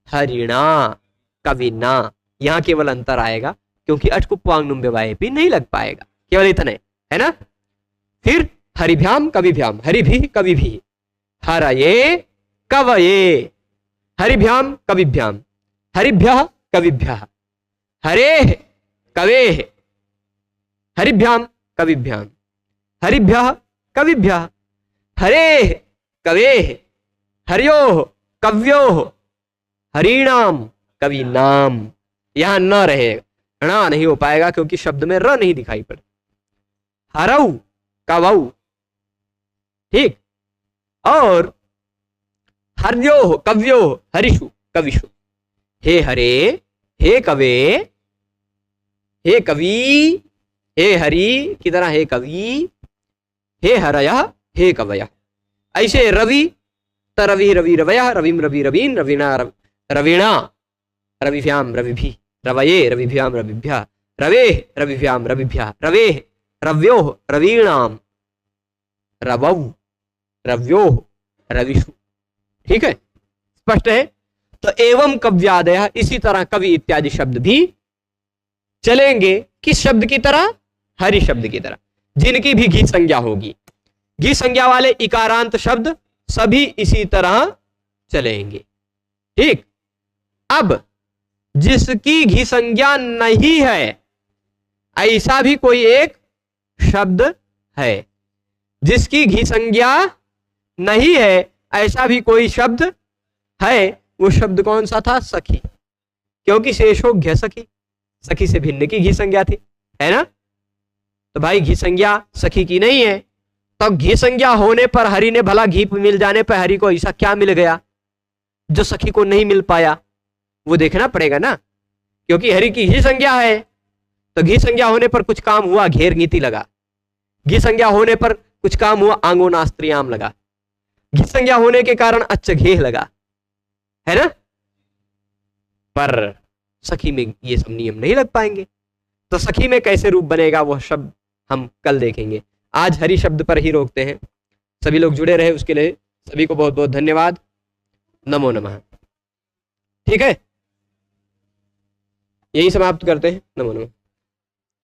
हरिणा कविना। यहां केवल अंतर आएगा क्योंकि अटकुप्वांग नुम व्यवाय भी नहीं लग पाएगा, केवल इतने, है ना। फिर हरिभ्याम कविभ्याम, हरि भी कवि भी, हरये कवये, हरिभ्याम कविभ्याम, हरिभ्यः कविभ्यः, हरेः कवेः, हरिभ्याम कविभ्याम, हरिभ्यः कविभ्यः, हरेः कवेः, हर्योः कव्योः, हरिणाम कविनाम। यहां न रहेगा, णा नहीं हो पाएगा क्योंकि शब्द में र नहीं दिखाई पड़े। हरऊ कवऊ, ठीक, और हर्योः कव्योः, हरिषु कविषु। हे हरे, हे कवे, हे कवि, हे हरि की तरह हे कवि, हे हरयः, हे कवयः। ऐसे रवि त रवि रवि रवयः, रविम रवि रवीन, रविना रविणा, रविभ्याम रविभि, रवये रविभ्याम रविभ्यः, रवेः रविभ्याम रविभ्यः, रवेः रव्योः रवीणाम, रवौ रव्योः रविषु। ठीक है, स्पष्ट है। तो एवं कव्यादय, इसी तरह कवि इत्यादि शब्द भी चलेंगे, किस शब्द की तरह, हरि शब्द की तरह, जिनकी भी घी संज्ञा होगी। घी संज्ञा वाले इकारांत शब्द सभी इसी तरह चलेंगे। ठीक, अब जिसकी घी संज्ञा नहीं है ऐसा भी कोई एक शब्द है, जिसकी घी संज्ञा नहीं है ऐसा भी कोई शब्द है। वो शब्द कौन सा था, सखी, क्योंकि शेषो घ्य सखी, सखी से भिन्न की घी संज्ञा थी, है ना। तो भाई घी संज्ञा सखी की नहीं है, तो घी संज्ञा होने पर हरि ने भला घी मिल जाने पर हरि को ऐसा क्या मिल गया जो सखी को नहीं मिल पाया, वो देखना पड़ेगा ना। क्योंकि हरि की घी संज्ञा है तो घी संज्ञा होने पर कुछ काम हुआ, घेर नीति लगा। घी संज्ञा होने पर कुछ काम हुआ, आंगो नास्त्रियाम लगा। घी संज्ञा होने के कारण अच्छ घेह लगा, है ना। पर सखी में ये सब नियम नहीं लग पाएंगे, तो सखी में कैसे रूप बनेगा वह शब्द हम कल देखेंगे। आज हरि शब्द पर ही रोकते हैं। सभी लोग जुड़े रहे उसके लिए सभी को बहुत बहुत धन्यवाद। नमो नमः। ठीक है, यही समाप्त करते हैं। नमो नमः।